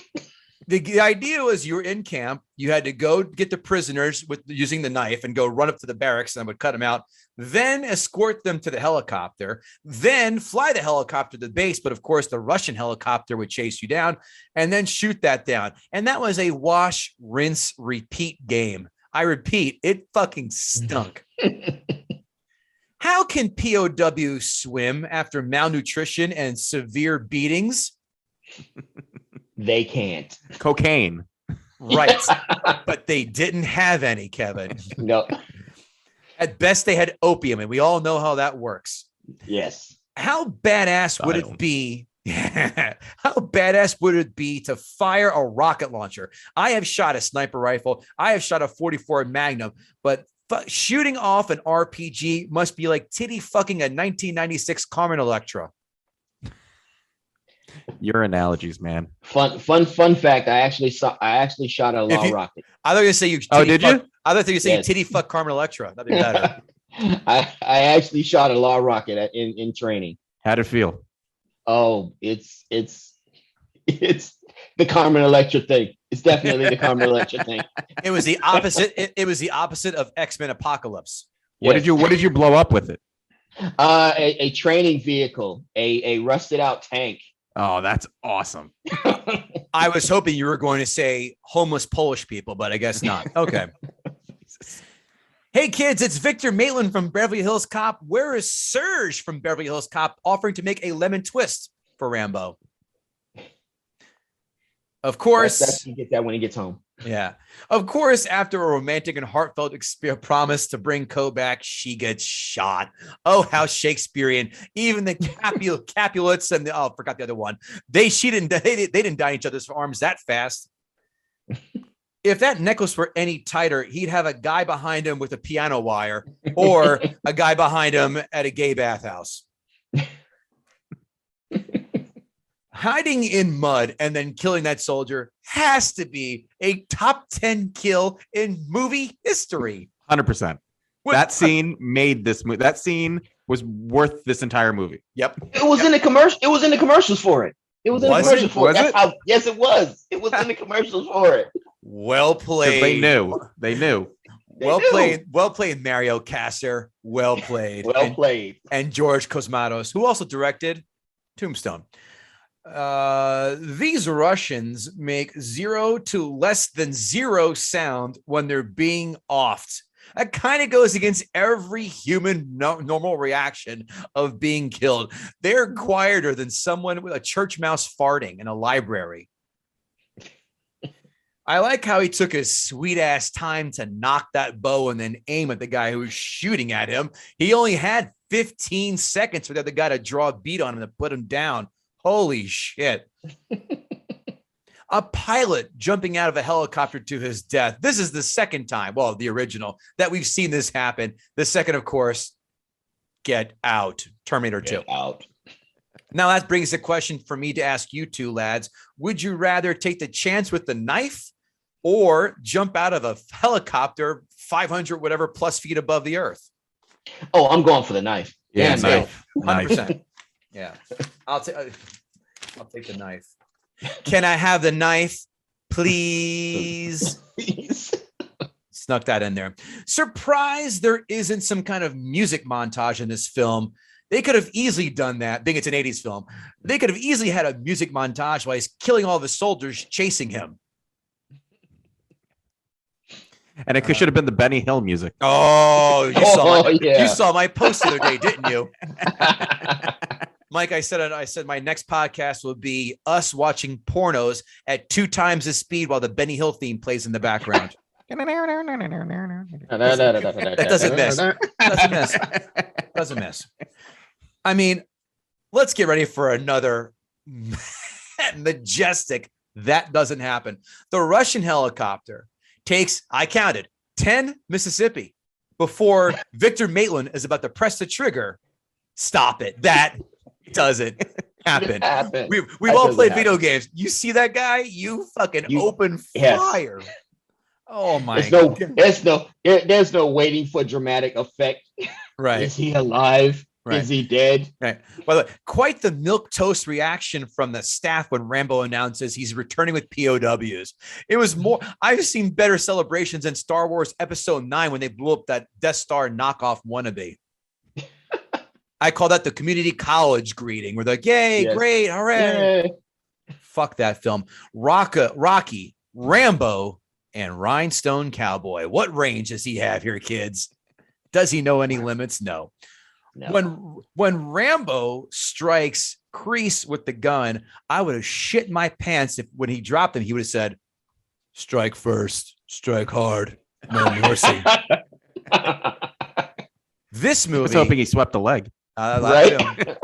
The idea was you were in camp. You had to go get the prisoners using the knife and go run up to the barracks and would cut them out, then escort them to the helicopter, then fly the helicopter to the base. But of course, the Russian helicopter would chase you down and then shoot that down. And that was a wash, rinse, repeat game. I repeat, it fucking stunk. How can POW swim after malnutrition and severe beatings? They can't. Cocaine. Right. But they didn't have any, Kevin. No. At best, they had opium, and we all know how that works. Yes. How badass would it be? How badass would it be to fire a rocket launcher? I have shot a sniper rifle. I have shot a 44 Magnum, but shooting off an RPG must be like titty fucking a 1996 Carmen Electra. Your analogies, man. Fun fact. I actually shot a law rocket. I thought you say you. Did you? I thought you say you titty fuck Carmen Electra. That'd be better. I actually shot a law rocket in training. How'd it feel? Oh, it's the Carmen Electra thing. It's definitely the Carmen Electra thing. It was the opposite. It was the opposite of X-Men Apocalypse. What did you blow up with it? A training vehicle, a rusted out tank. Oh, that's awesome. I was hoping you were going to say homeless Polish people, but I guess not. Okay. Hey kids, it's Victor Maitland from Beverly Hills Cop. Where is Serge from Beverly Hills Cop offering to make a lemon twist for Rambo? Of course. That's you get that when he gets home. Yeah. Of course, after a romantic and heartfelt promise to bring Co back, she gets shot. Oh, how Shakespearean. Even the Capulets and I forgot the other one. They didn't die in each other's arms that fast. If that necklace were any tighter, he'd have a guy behind him with a piano wire or a guy behind him at a gay bathhouse. Hiding in mud and then killing that soldier has to be a top 10 kill in movie history. 100%. That scene made this movie. That scene was worth this entire movie. Yep. It was in the commercial. It was in the commercials for it. It was in the commercials for it. Yes, it was. It was in the commercials for it. Well played. They knew. Well played, Mario Kasser. Well played. And George Cosmatos, who also directed Tombstone. These Russians make 0 to less than 0 sound when they're being offed. That kind of goes against every human normal reaction of being killed. They're quieter than someone with a church mouse farting in a library. I like how he took his sweet ass time to knock that bow and then aim at the guy who was shooting at him. He only had 15 seconds for the other guy to draw a bead on him to put him down. Holy shit. A pilot jumping out of a helicopter to his death. This is the second time, well, the original, that we've seen this happen. The second, of course, Get Out, Terminator 2. Out. Now that brings a question for me to ask you two lads. Would you rather take the chance with the knife or jump out of a helicopter 500 whatever plus feet above the earth? Oh, I'm going for the knife. Yeah, knife. 100%. Yeah. I'll take the knife. Can I have the knife, please? Please. Snuck that in there. Surprised there isn't some kind of music montage in this film. They could have easily done that, being it's an 80s film. They could have easily had a music montage while he's killing all the soldiers chasing him. And it should have been the Benny Hill music. Oh, you saw my post the other day, didn't you? Mike, I said my next podcast will be us watching pornos at 2 times the speed while the Benny Hill theme plays in the background. That doesn't miss. Doesn't miss. I mean, let's get ready for another majestic That Doesn't Happen. The Russian helicopter takes, I counted, 10 Mississippi before Victor Maitland is about to press the trigger. Stop it. That doesn't happen. We've all played video games. You see that guy? You fucking open fire. Yes. Oh my God. There's no waiting for dramatic effect. Right. Is he alive? Right. Is he dead? Right. Well, quite the milquetoast reaction from the staff when Rambo announces he's returning with POWs. It was more, I've seen better celebrations in Star Wars Episode 9 when they blew up that Death Star knockoff wannabe. I call that the community college greeting. We're like, yay, yes. Great, all right. Yay. Fuck that film. Rocky, Rambo, and Rhinestone Cowboy. What range does he have here, kids? Does he know any limits? No. When Rambo strikes Kreese with the gun, I would have shit my pants if when he dropped him, he would have said, strike first, strike hard, no mercy. This movie. I was hoping he swept a leg. Right?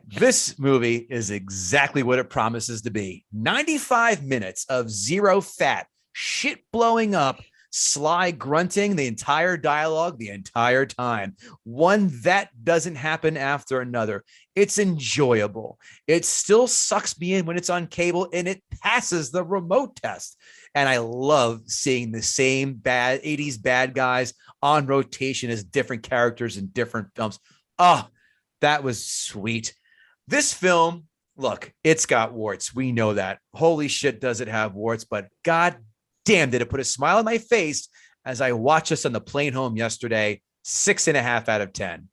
This movie is exactly what it promises to be. 95 minutes of zero fat, shit blowing up, sly grunting, the entire dialogue, the entire time. One that doesn't happen after another. It's enjoyable. It still sucks me in when it's on cable, and it passes the remote test. And I love seeing the same bad 80s bad guys on rotation as different characters in different films. Oh, that was sweet. This film Look, it's got warts. We know that. Holy shit, does it have warts? But god damn, did it put a smile on my face as I watched this on the plane home yesterday. 6.5 out of 10.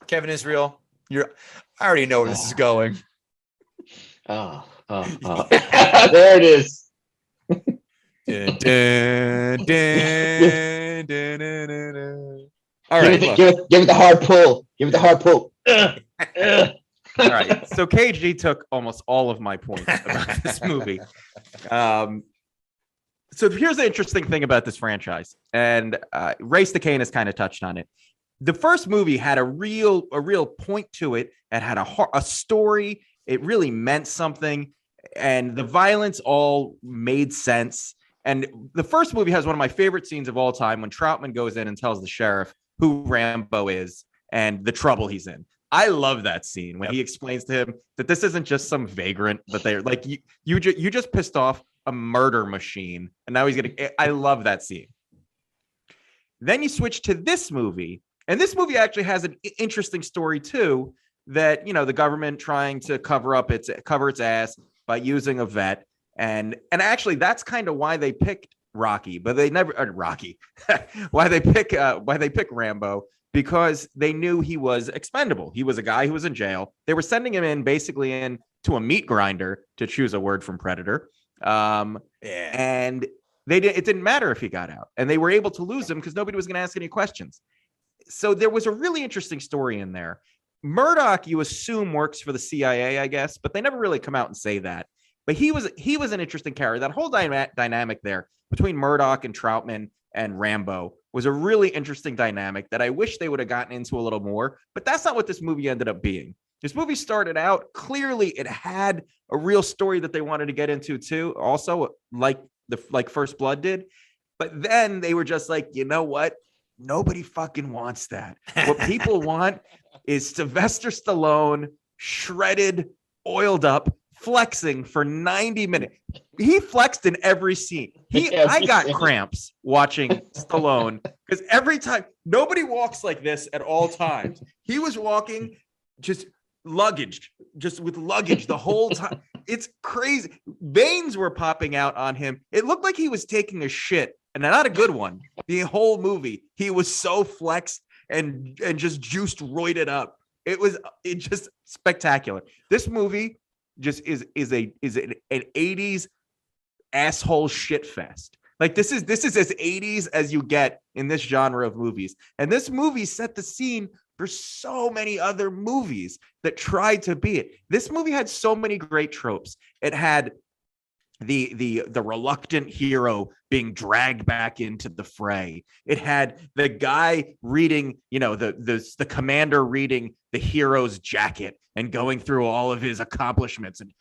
Kevin Israel, I already know where this is going. There it is. Dun, dun, dun. All right, give it the hard pull. Give it the hard pull. All right. So KG took almost all of my points about this movie. So here's the interesting thing about this franchise, and Race the Cane has kind of touched on it. The first movie had a real point to it. It had a story. It really meant something, and the violence all made sense. And the first movie has one of my favorite scenes of all time when Troutman goes in and tells the sheriff who Rambo is and the trouble he's in. I love that scene when he explains to him that this isn't just some vagrant, but they're like, you just pissed off a murder machine, and now he's getting. I love that scene. Then you switch to this movie, and this movie actually has an interesting story too. That the government trying to cover its ass by using a vet, and actually that's kind of why they picked Rocky, but they never Rocky. why they pick Rambo, because they knew he was expendable. He was a guy who was in jail. They were sending him in to a meat grinder, to choose a word from Predator. And it didn't matter if he got out, and they were able to lose him because nobody was going to ask any questions. So there was a really interesting story in there. Murdoch, you assume, works for the CIA, I guess, but they never really come out and say that. But he was an interesting character. That whole dynamic there between Murdoch and Troutman and Rambo was a really interesting dynamic that I wish they would have gotten into a little more. But that's not what this movie ended up being. This movie started out, clearly it had a real story that they wanted to get into too, also like First Blood did. But then they were just like, you know what? Nobody fucking wants that. What people want is Sylvester Stallone, shredded, oiled up, flexing for 90 minutes. He flexed in every scene. I got cramps watching Stallone because every time, nobody walks like this at all times. He was walking just with luggage the whole time. It's crazy. Veins were popping out on him. It looked like he was taking a shit, and not a good one. The whole movie, he was so flexed and just juiced, roided up. It just spectacular. This movie just is an 80s asshole shit fest. Like this is as 80s as you get in this genre of movies. And this movie set the scene for so many other movies that tried to be it. This movie had so many great tropes. It had the reluctant hero being dragged back into the fray. It had the guy reading, the commander reading the hero's jacket and going through all of his accomplishments. And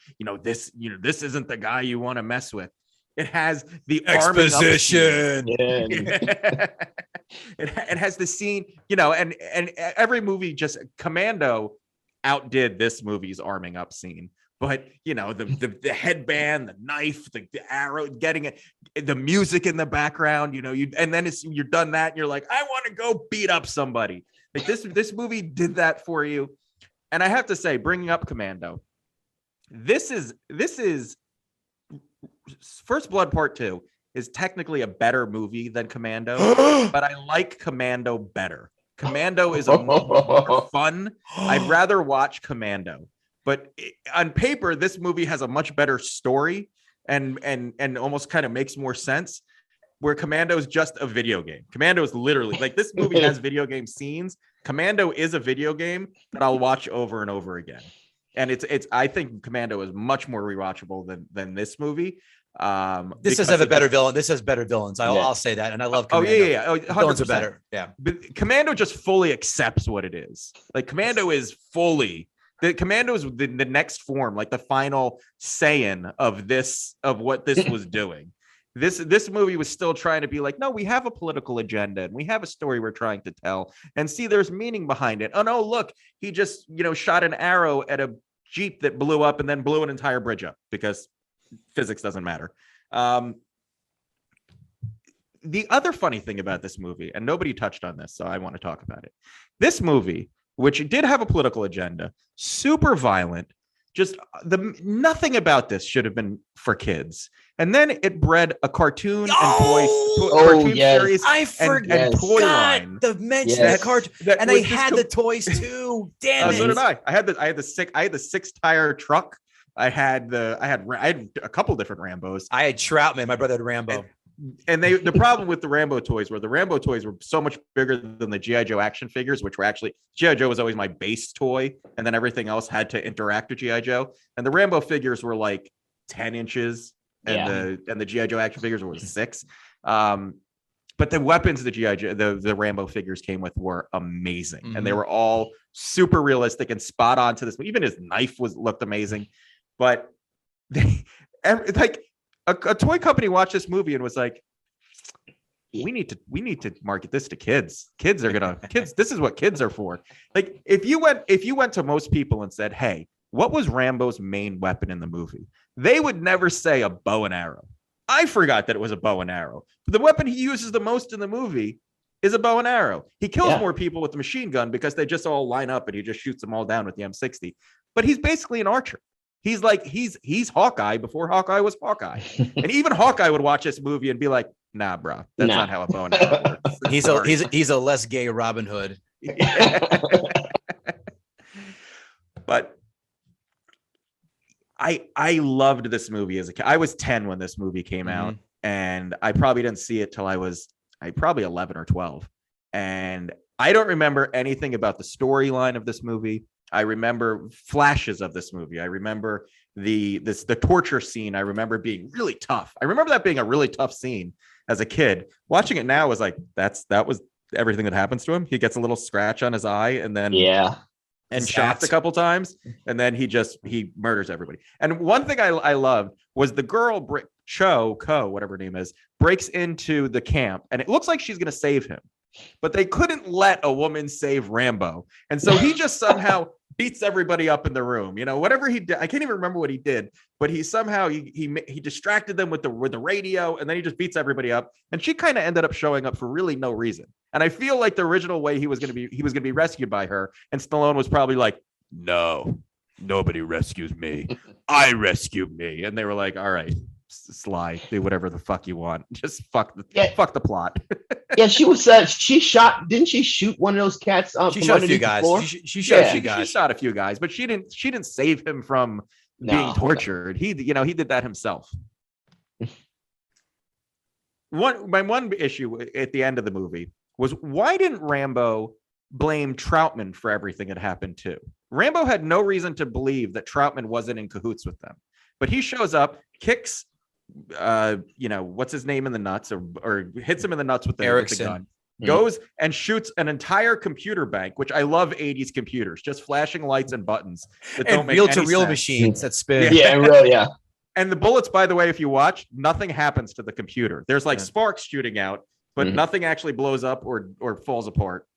this isn't the guy you want to mess with. It has the exposition. It has the scene, and every movie, just Commando outdid this movie's arming up scene. But the headband, the knife, the arrow, getting it, the music in the background, and then you're done that, and you're like, I want to go beat up somebody. Like this movie did that for you. And I have to say, bringing up Commando, this is First Blood Part 2 is technically a better movie than Commando, but I like Commando better. Commando is a more fun. I'd rather watch Commando. But on paper, this movie has a much better story and almost kind of makes more sense, where Commando is just a video game. Commando is literally like, this movie has video game scenes. Commando is a video game that I'll watch over and over again. And I think Commando is much more rewatchable than this movie. This does have a better villain. This has better villains. I'll say that. And I love Commando. Villains are better. Yeah. But Commando just fully accepts what it is. Like Commando is fully... The Commando is the next form, like the final Saiyan of what this was doing. This movie was still trying to be like, no, we have a political agenda and we have a story we're trying to tell, and see, there's meaning behind it. Oh no, look, he just shot an arrow at a Jeep that blew up and then blew an entire bridge up because physics doesn't matter. The other funny thing about this movie, and nobody touched on this, so I want to talk about it. This movie which did have a political agenda, super violent. Just nothing about this should have been for kids. And then it bred a cartoon cartoon series. I forgot and toy line. the mention of the cartoon, and they had the toys too. Damn it! So did I. I had the six tire truck. I had a couple different Rambos. I had Troutman. My brother had Rambo. And the problem with the Rambo toys were so much bigger than the G.I. Joe action figures, which were actually G.I. Joe was always my base toy, and then everything else had to interact with G.I. Joe. And the Rambo figures were like 10 inches, and the G.I. Joe action figures were 6. But the weapons the G.I. Joe, the Rambo figures came with were amazing, and they were all super realistic and spot on to this. Even his knife looked amazing, but a toy company watched this movie and was like, we need to market this to kids. Kids. This is what kids are for. Like if you went to most people and said, hey, what was Rambo's main weapon in the movie? They would never say a bow and arrow. I forgot that it was a bow and arrow. But the weapon he uses the most in the movie is a bow and arrow. He kills more people with the machine gun because they just all line up and he just shoots them all down with the M60. But he's basically an archer. He's like, he's Hawkeye before Hawkeye was Hawkeye. And even Hawkeye would watch this movie and be like, nah, bro, that's not how a bow and arrow works. He's a less gay Robin Hood. But I loved this movie as a kid. I was 10 when this movie came out, and I probably didn't see it till I was probably 11 or 12. And I don't remember anything about the storyline of this movie. I remember flashes of this movie. I remember the torture scene. I remember being really tough. I remember that being a really tough scene as a kid. Watching it now was like, that was everything that happens to him. He gets a little scratch on his eye and then shot a couple times, and then he murders everybody. And one thing I loved was the girl Ko, whatever her name is, breaks into the camp, and it looks like she's going to save him. But they couldn't let a woman save Rambo. And so he just somehow beats everybody up in the room. You know, whatever he did, I can't even remember what he did, but he somehow he distracted them with the radio, and then he just beats everybody up. And she kind of ended up showing up for really no reason. And I feel like the original way he was going to be rescued by her, and Stallone was probably like, no, nobody rescues me. I rescue me. And they were like, all right, Sly, do whatever the fuck you want. Just fuck the plot. She shot. Didn't she shoot one of those cats? She shot a few guys. She shot a few guys. She shot a few guys, but she didn't save him from being tortured. He did that himself. My one issue at the end of the movie was, why didn't Rambo blame Troutman for everything that happened too? Rambo had no reason to believe that Troutman wasn't in cahoots with them, but he shows up, kicks what's his name in the nuts, or hits him in the nuts with the gun, goes and shoots an entire computer bank, which I love 80s computers, just flashing lights and buttons that don't make any sense. Reel-to-reel machines that spin. And the bullets, by the way, if you watch, nothing happens to the computer. There's like sparks shooting out, but nothing actually blows up or falls apart.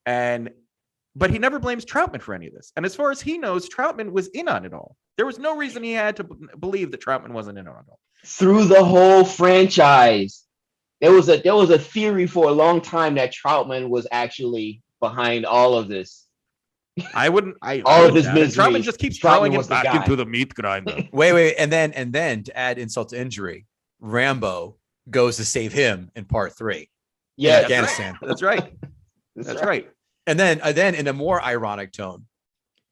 But he never blames Troutman for any of this. And as far as he knows, Troutman was in on it all. There was no reason he had to believe that Troutman wasn't in on it all. Through the whole franchise, there was a theory for a long time that Troutman was actually behind all of this. All of his misery. Troutman just keeps throwing him back into the meat grinder. Wait, and then to add insult to injury, Rambo goes to save him in part 3. Yeah, Afghanistan. That's right. That's right. And then in a more ironic tone,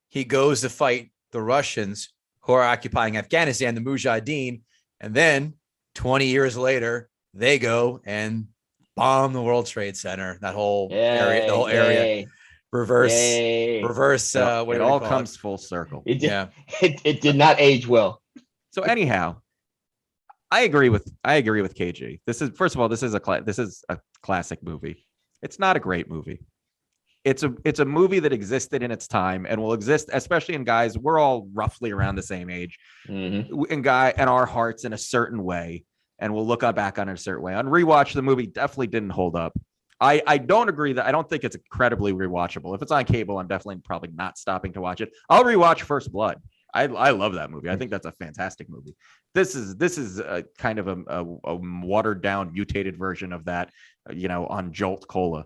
he goes to fight the Russians who are occupying Afghanistan, the Mujahideen, and then 20 years later, they go and bomb the World Trade Center, that whole area. Reverse. It all comes full circle. It did not age well. So anyhow, I agree with KG. This is a classic movie. It's not a great movie. It's a movie that existed in its time and will exist, especially in guys. We're all roughly around the same age, and our hearts in a certain way, and we'll look back on it a certain way. On rewatch, the movie definitely didn't hold up. I don't agree that I don't think it's incredibly rewatchable. If it's on cable, I'm definitely probably not stopping to watch it. I'll rewatch First Blood. I love that movie. I think that's a fantastic movie. This is a kind of a watered down, mutated version of that, on Jolt Cola.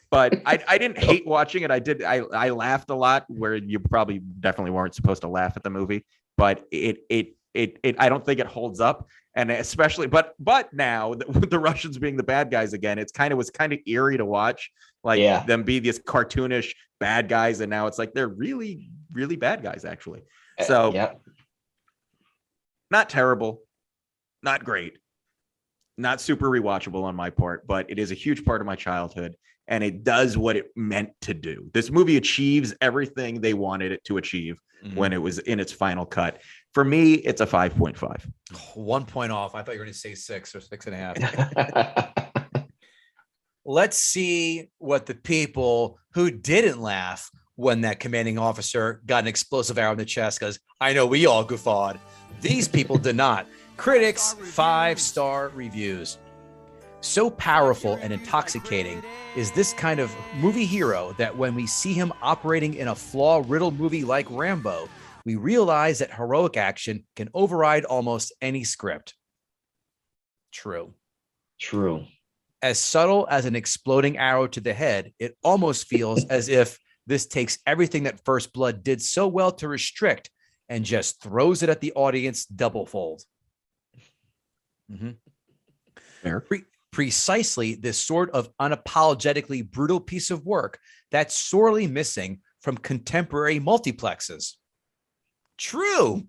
But I didn't hate watching it. I laughed a lot where you probably definitely weren't supposed to laugh at the movie, but it I don't think it holds up. And especially, but now with the Russians being the bad guys again, was kind of eerie to watch, like them be these cartoonish bad guys, and now it's like they're really, really bad guys actually. So not terrible, not great, not super rewatchable on my part, but it is a huge part of my childhood, and it does what it meant to do. This movie achieves everything they wanted it to achieve when it was in its final cut. For me, it's a 5.5. 1 point off. I thought you were going to say 6 or 6.5. Let's see what the people who didn't laugh when that commanding officer got an explosive arrow in the chest, because I know we all guffawed. These people did not. Critics, 5-star reviews. So powerful and intoxicating is this kind of movie hero that when we see him operating in a flaw-riddled movie like Rambo, we realize that heroic action can override almost any script. True. As subtle as an exploding arrow to the head, it almost feels as if this takes everything that First Blood did so well to restrict and just throws it at the audience doublefold. Fair. Precisely this sort of unapologetically brutal piece of work that's sorely missing from contemporary multiplexes. True.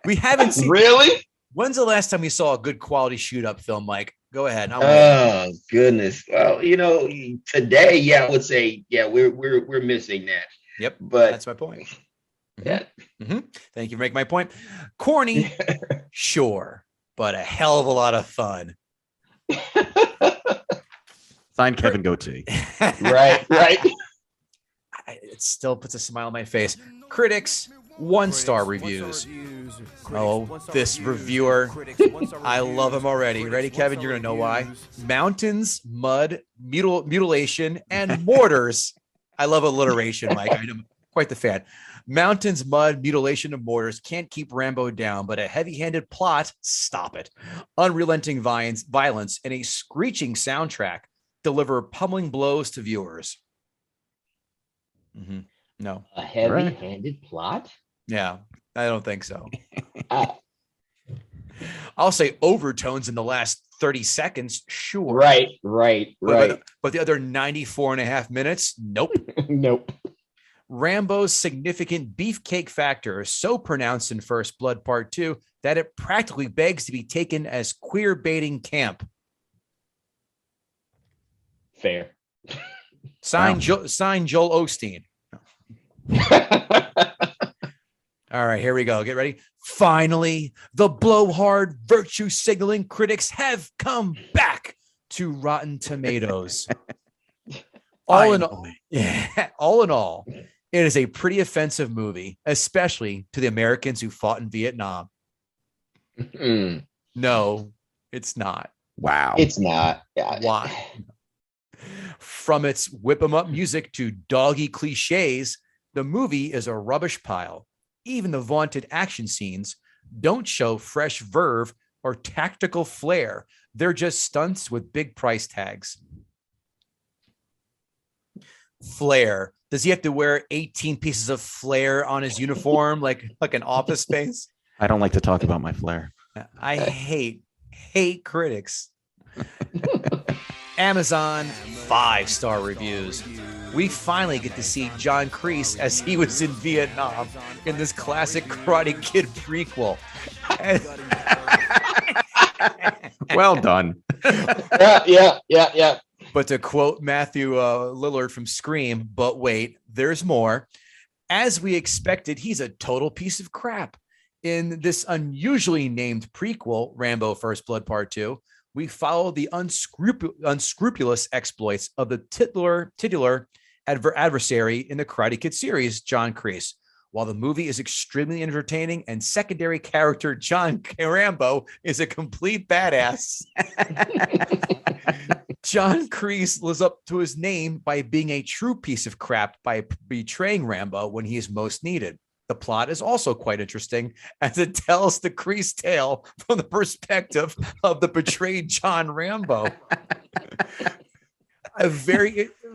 We haven't seen. Really? When's the last time we saw a good quality shoot up film, Mike? Go ahead. Oh goodness. Well, today, I would say, we're missing that. Yep. But that's my point. Yeah. Thank you for making my point. Corny, sure, but a hell of a lot of fun. Signed, Kevin Goatee. Right. It still puts a smile on my face. Critics, 1-star reviews. Oh, this reviewer. I love him already. Ready, Kevin? You're going to know why. Mountains, mud, mutilation, and mortars. I love alliteration, Mike. I'm quite the fan. Mountains, mud, mutilation, and mortars can't keep Rambo down, but a heavy-handed plot, stop it. Unrelenting violence and a screeching soundtrack deliver pummeling blows to viewers. No. A heavy-handed plot? Yeah, I don't think so. I'll say overtones in the last 30 seconds, sure. Right. But the other 94 and a half minutes, nope. Nope. Rambo's significant beefcake factor is so pronounced in First Blood Part 2 that it practically begs to be taken as queer baiting camp. Fair. Sign Joel Osteen. All right, here we go. Get ready. Finally, the blowhard virtue signaling critics have come back to Rotten Tomatoes. All in all, it is a pretty offensive movie, especially to the Americans who fought in Vietnam. No, it's not. Wow. It's not. Why? From its whip 'em up music to doggy cliches, the movie is a rubbish pile. Even the vaunted action scenes don't show fresh verve or tactical flair. They're just stunts with big price tags. Flair. Does he have to wear 18 pieces of flair on his uniform like an Office Space? I don't like to talk about my flair. I hate critics. Amazon 5-star reviews. We finally get to see John Kreese as he was in Vietnam in this classic Karate Kid prequel. Well done. Yeah. But to quote Matthew Lillard from Scream, but wait, there's more. As we expected, he's a total piece of crap. In this unusually named prequel, Rambo First Blood Part 2, we follow the unscrupulous exploits of the titular adversary in the Karate Kid series, John Kreese. While the movie is extremely entertaining and secondary character John Rambo is a complete badass, John Kreese lives up to his name by being a true piece of crap by betraying Rambo when he is most needed. The plot is also quite interesting as it tells the Kreese tale from the perspective of the betrayed John Rambo.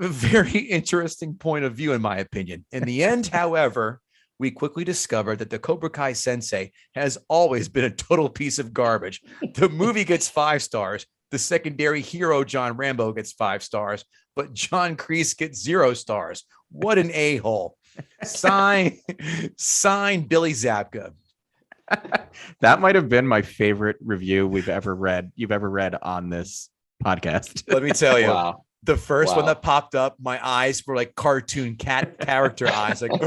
A very interesting point of view, in my opinion. In the end, however, we quickly discovered that the Cobra Kai sensei has always been a total piece of garbage. The movie gets 5 stars. The secondary hero, John Rambo, gets 5 stars, but John Kreese gets 0 stars. What an a-hole. Sign Billy Zabka. That might have been my favorite review you've ever read on this podcast. Let me tell you, Wow. the first one that popped up, my eyes were like cartoon cat character eyes. Like,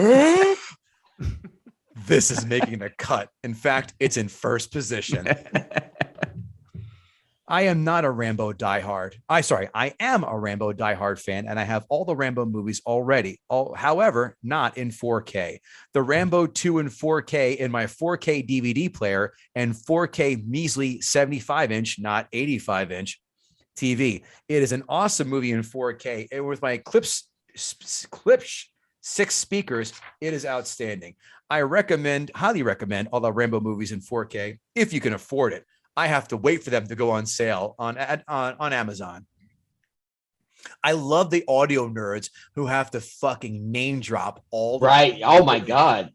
this is making the cut. In fact, it's in first position. I am not a Rambo diehard. I am a Rambo diehard fan, and I have all the Rambo movies already. However, not in 4K. The Rambo 2 in 4K in my 4K DVD player and 4K measly 75-inch, not 85-inch TV. It is an awesome movie in 4K. And with my Clips 6 speakers, it is outstanding. I highly recommend all the Rambo movies in 4K if you can afford it. I have to wait for them to go on sale on Amazon. I love the audio nerds who have to fucking name drop all the right. Oh my God.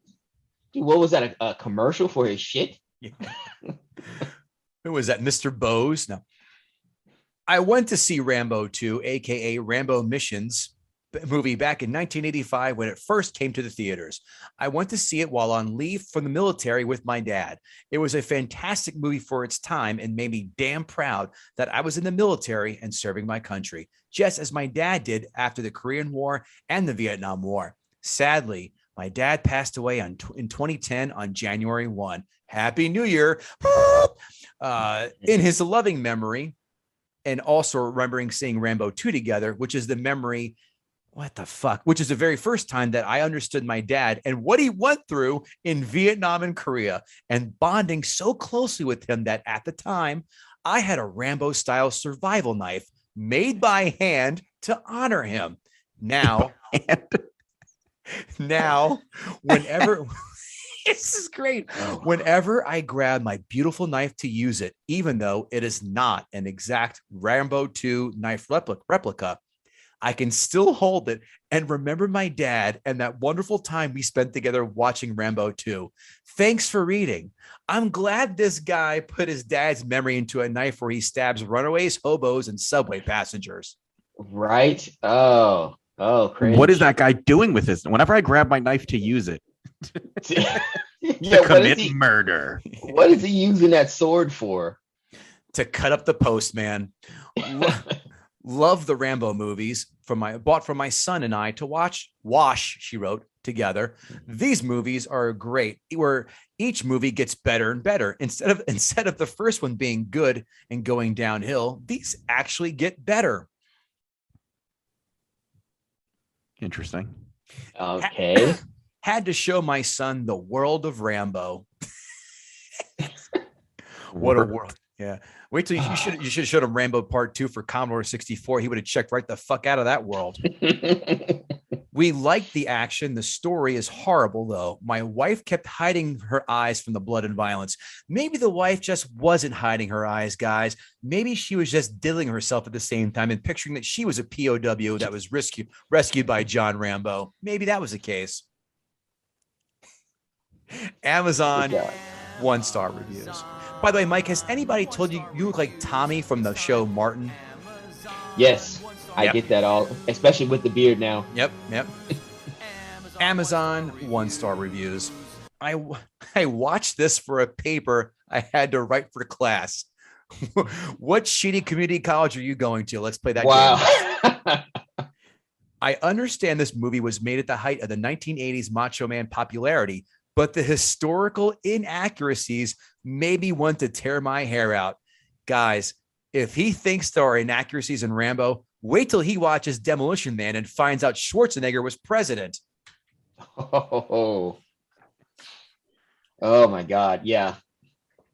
Dude, what was that? A commercial for his shit? Who was that? Mr. Bose? No. I went to see Rambo 2, aka Rambo Missions movie back in 1985 when it first came to the theaters. I went to see it while on leave from the military with my dad. It was a fantastic movie for its time and made me damn proud that I was in the military and serving my country, just as my dad did after the Korean War and the Vietnam War. Sadly, my dad passed away in 2010 on January 1. Happy New Year. In his loving memory, and also remembering seeing Rambo 2 together, which is the very first time that I understood my dad and what he went through in Vietnam and Korea, and bonding so closely with him that at the time I had a Rambo style survival knife made by hand to honor him. Now, whenever this is great, whenever I grab my beautiful knife to use it, even though it is not an exact Rambo 2 knife replica, I can still hold it and remember my dad and that wonderful time we spent together watching Rambo 2. Thanks for reading. I'm glad this guy put his dad's memory into a knife where he stabs runaways, hobos, and subway passengers. Right? Oh, cringe. What is that guy doing with this? Whenever I grab my knife to use it, to commit murder. What is he using that sword for? To cut up the postman. Love the Rambo movies bought from my son and I to wash, she wrote, together. These movies are great, where each movie gets better and better. Instead of the first one being good and going downhill, these actually get better. Interesting. Okay. Had to show my son the world of Rambo. What a world. Yeah. Wait till you should have showed him Rambo Part 2 for Commodore 64. He would have checked right the fuck out of that world. We liked the action. The story is horrible, though. My wife kept hiding her eyes from the blood and violence. Maybe the wife just wasn't hiding her eyes, guys. Maybe she was just diddling herself at the same time and picturing that she was a POW that was rescued by John Rambo. Maybe that was the case. Amazon 1-star reviews. By the way, Mike, has anybody told you you look like Tommy from the show Mornin? Yes, I get that all, especially with the beard now. Yep. Amazon 1-star reviews. I watched this for a paper I had to write for class. What shitty community college are you going to? Let's play that game. I understand this movie was made at the height of the 1980s Macho Man popularity, but the historical inaccuracies made me want to tear my hair out. Guys, if he thinks there are inaccuracies in Rambo, wait till he watches Demolition Man and finds out Schwarzenegger was president. Oh my God. Yeah.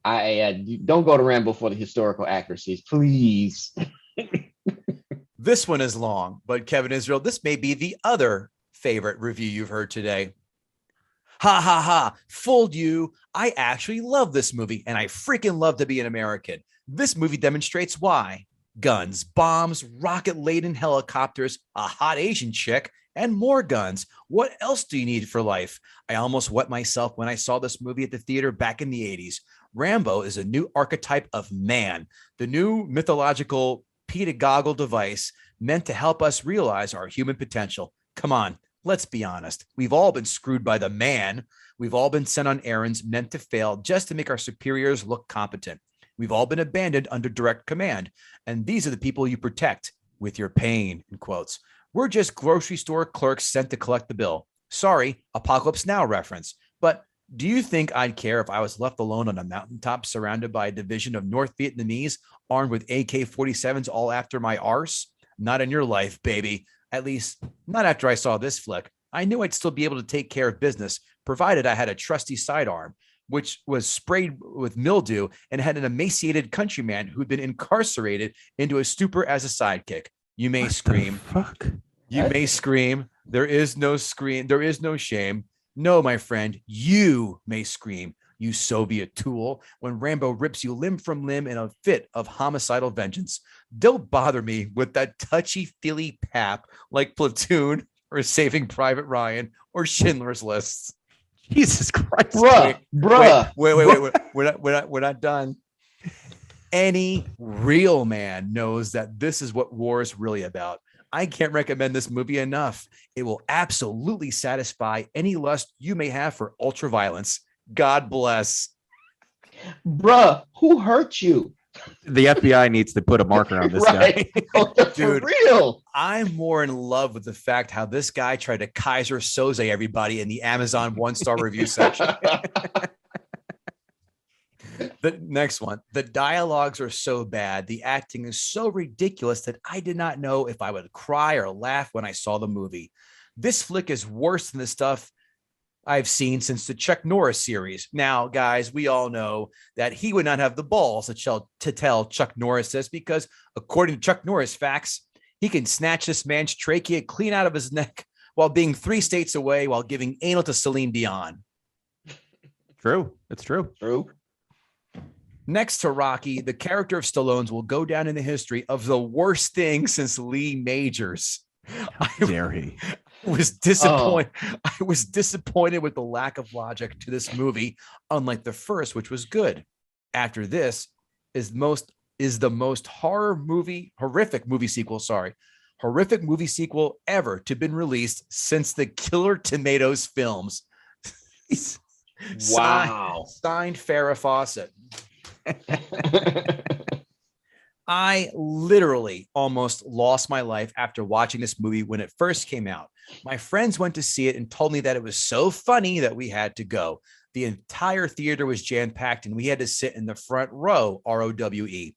I don't go to Rambo for the historical accuracies, please. This one is long, but Kevin Israel, this may be the other favorite review you've heard today. Ha ha ha, fooled you. I actually love this movie and I freaking love to be an American. This movie demonstrates why. guns, bombs, rocket-laden helicopters, a hot Asian chick, and more guns. What else do you need for life? I almost wet myself when I saw this movie at the theater back in the 80s. Rambo is a new archetype of man, the new mythological pedagogical device meant to help us realize our human potential. Come on, let's be honest. We've all been screwed by the man. We've all been sent on errands meant to fail just to make our superiors look competent. We've all been abandoned under direct command. And these are the people you protect with your pain, in quotes. We're just grocery store clerks sent to collect the bill. Sorry, Apocalypse Now reference. But do you think I'd care if I was left alone on a mountaintop surrounded by a division of North Vietnamese armed with AK-47s all after my arse? Not in your life, baby. At least, not after I saw this flick. I knew I'd still be able to take care of business, provided I had a trusty sidearm, which was sprayed with mildew and had an emaciated countryman who'd been incarcerated into a stupor as a sidekick. You may scream. Fuck. You may scream. There is no scream. There is no shame. No, my friend, you may scream, you Soviet tool, when Rambo rips you limb from limb in a fit of homicidal vengeance. Don't bother me with that touchy-feely pap like Platoon or Saving Private Ryan or Schindler's List. Jesus Christ. Bruh. Wait. We're not done. Any real man knows that this is what war is really about. I can't recommend this movie enough. It will absolutely satisfy any lust you may have for ultraviolence. God bless. Bruh, who hurt you? The FBI needs to put a marker on this guy. Dude, for real. I'm more in love with the fact how this guy tried to Kaiser Soze everybody in the Amazon 1-star review section. The next one. The dialogues are so bad. The acting is so ridiculous that I did not know if I would cry or laugh when I saw the movie. This flick is worse than the stuff I've seen since the Chuck Norris series. Now, guys, we all know that he would not have the balls to tell Chuck Norris this because, according to Chuck Norris facts, he can snatch this man's trachea clean out of his neck while being 3 states away while giving anal to Celine Dion. True. It's true. True. Next to Rocky, the character of Stallone's will go down in the history of the worst thing since Lee Majors. How dare he? I was disappointed with the lack of logic to this movie, unlike the first, which was good. After this is the most horrific movie sequel ever to been released since the Killer Tomatoes films. Wow. Signed Farrah Fawcett. I literally almost lost my life after watching this movie when it first came out. My friends went to see it and told me that it was so funny that we had to go. The entire theater was jam-packed and we had to sit in the front row, ROWE.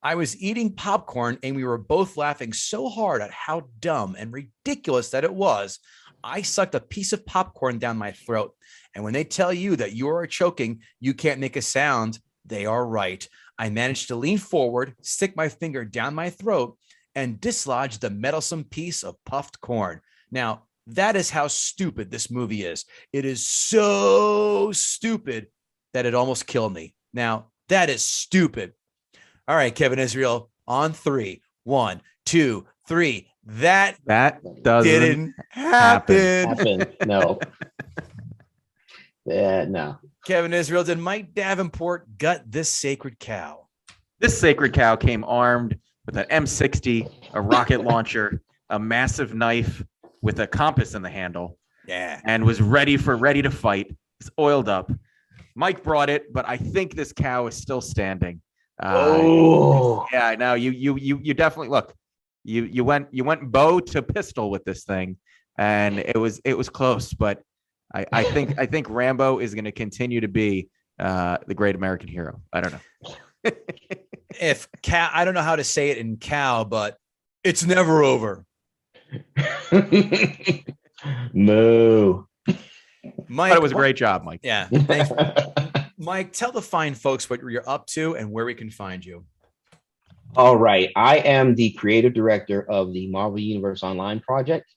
I was eating popcorn and we were both laughing so hard at how dumb and ridiculous that it was. I sucked a piece of popcorn down my throat. And when they tell you that you are choking, you can't make a sound, they are right. I managed to lean forward, stick my finger down my throat, and dislodge the meddlesome piece of puffed corn. Now, that is how stupid this movie is. It is so stupid that it almost killed me. Now, that is stupid. All right, Kevin Israel, on 3. 1, 2, 3. That didn't happen. No. Yeah, no. Kevin Israel, did Mike Davenport gut this sacred cow? This sacred cow came armed with an M60, a rocket launcher, a massive knife with a compass in the handle. Yeah. And was ready to fight. It's oiled up. Mike brought it, but I think this cow is still standing. Yeah, no, you definitely look. You went bow to pistol with this thing, and it was close, but I think Rambo is going to continue to be the great American hero. I don't know. If cow, I don't know how to say it in cow, but it's never over. Moo. Mike, it was a great job, Mike. Yeah. Thanks. Mike, tell the fine folks what you're up to and where we can find you. All right. I am the creative director of the Marvel Universe Online project.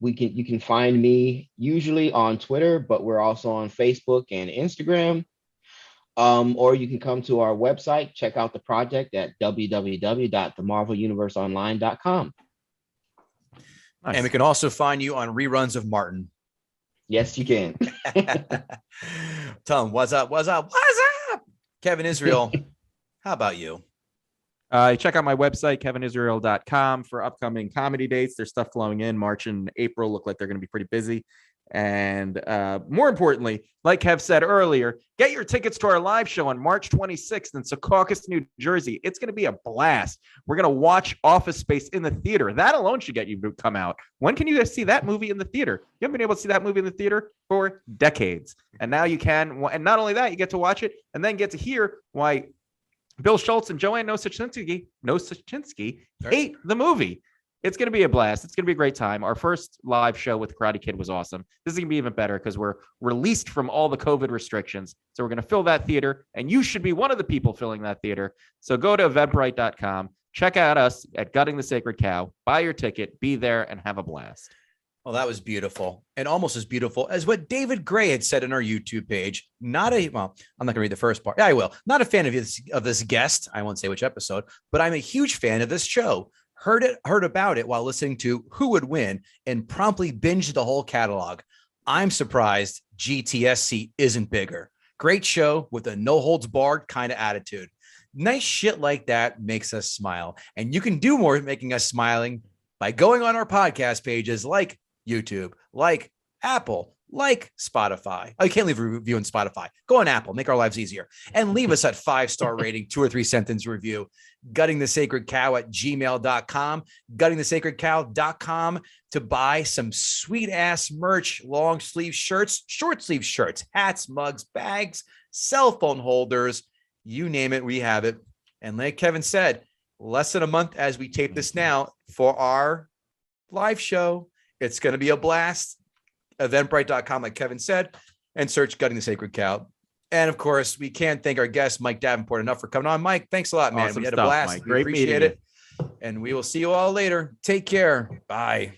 You can find me usually on Twitter, but we're also on Facebook and Instagram. Or you can come to our website, check out the project at www.themarveluniverseonline.com. Nice. And we can also find you on reruns of Martin. Yes, you can. Tell them what's up. Kevin Israel, how about you? Check out my website, kevinisrael.com, for upcoming comedy dates. There's stuff flowing in. March and April look like they're going to be pretty busy. And more importantly, like Kev said earlier, get your tickets to our live show on March 26th in Secaucus, New Jersey. It's going to be a blast. We're going to watch Office Space in the theater. That alone should get you to come out. When can you see that movie in the theater? You haven't been able to see that movie in the theater for decades. And now you can. And not only that, you get to watch it and then get to hear why Bill Schulz and Joanne Nosuchinsky hate the movie. It's going to be a blast. It's going to be a great time. Our first live show with Karate Kid was awesome. This is going to be even better because we're released from all the COVID restrictions. So we're going to fill that theater, and you should be one of the people filling that theater. So go to eventbrite.com, check out us at Gutting the Sacred Cow, buy your ticket, be there, and have a blast. Well, that was beautiful, and almost as beautiful as what David Gray had said on our YouTube page. I'm not going to read the first part. Yeah, I will. Not a fan of this guest. I won't say which episode, but I'm a huge fan of this show. Heard about it while listening to Who Would Win and promptly binged the whole catalog. I'm surprised GTSC isn't bigger. Great show with a no holds barred kind of attitude. Nice shit like that makes us smile. And you can do more making us smiling by going on our podcast pages like YouTube, like Apple, like Spotify. Oh, you can't leave a review on Spotify. Go on Apple, make our lives easier. And leave us a 5-star rating, 2 or 3 sentence review. guttingthesacredcow@gmail.com, guttingthesacredcow.com to buy some sweet ass merch, long sleeve shirts, short sleeve shirts, hats, mugs, bags, cell phone holders, you name it, we have it. And like Kevin said, less than a month as we tape this now for our live show. It's going to be a blast. Eventbrite.com, like Kevin said, and search Gutting the Sacred Cow. And of course, we can't thank our guest, Mike Davenport, enough for coming on. Mike, thanks a lot, man. Awesome We had stuff, a blast. Mike. We appreciate it. And we will see you all later. Take care. Bye.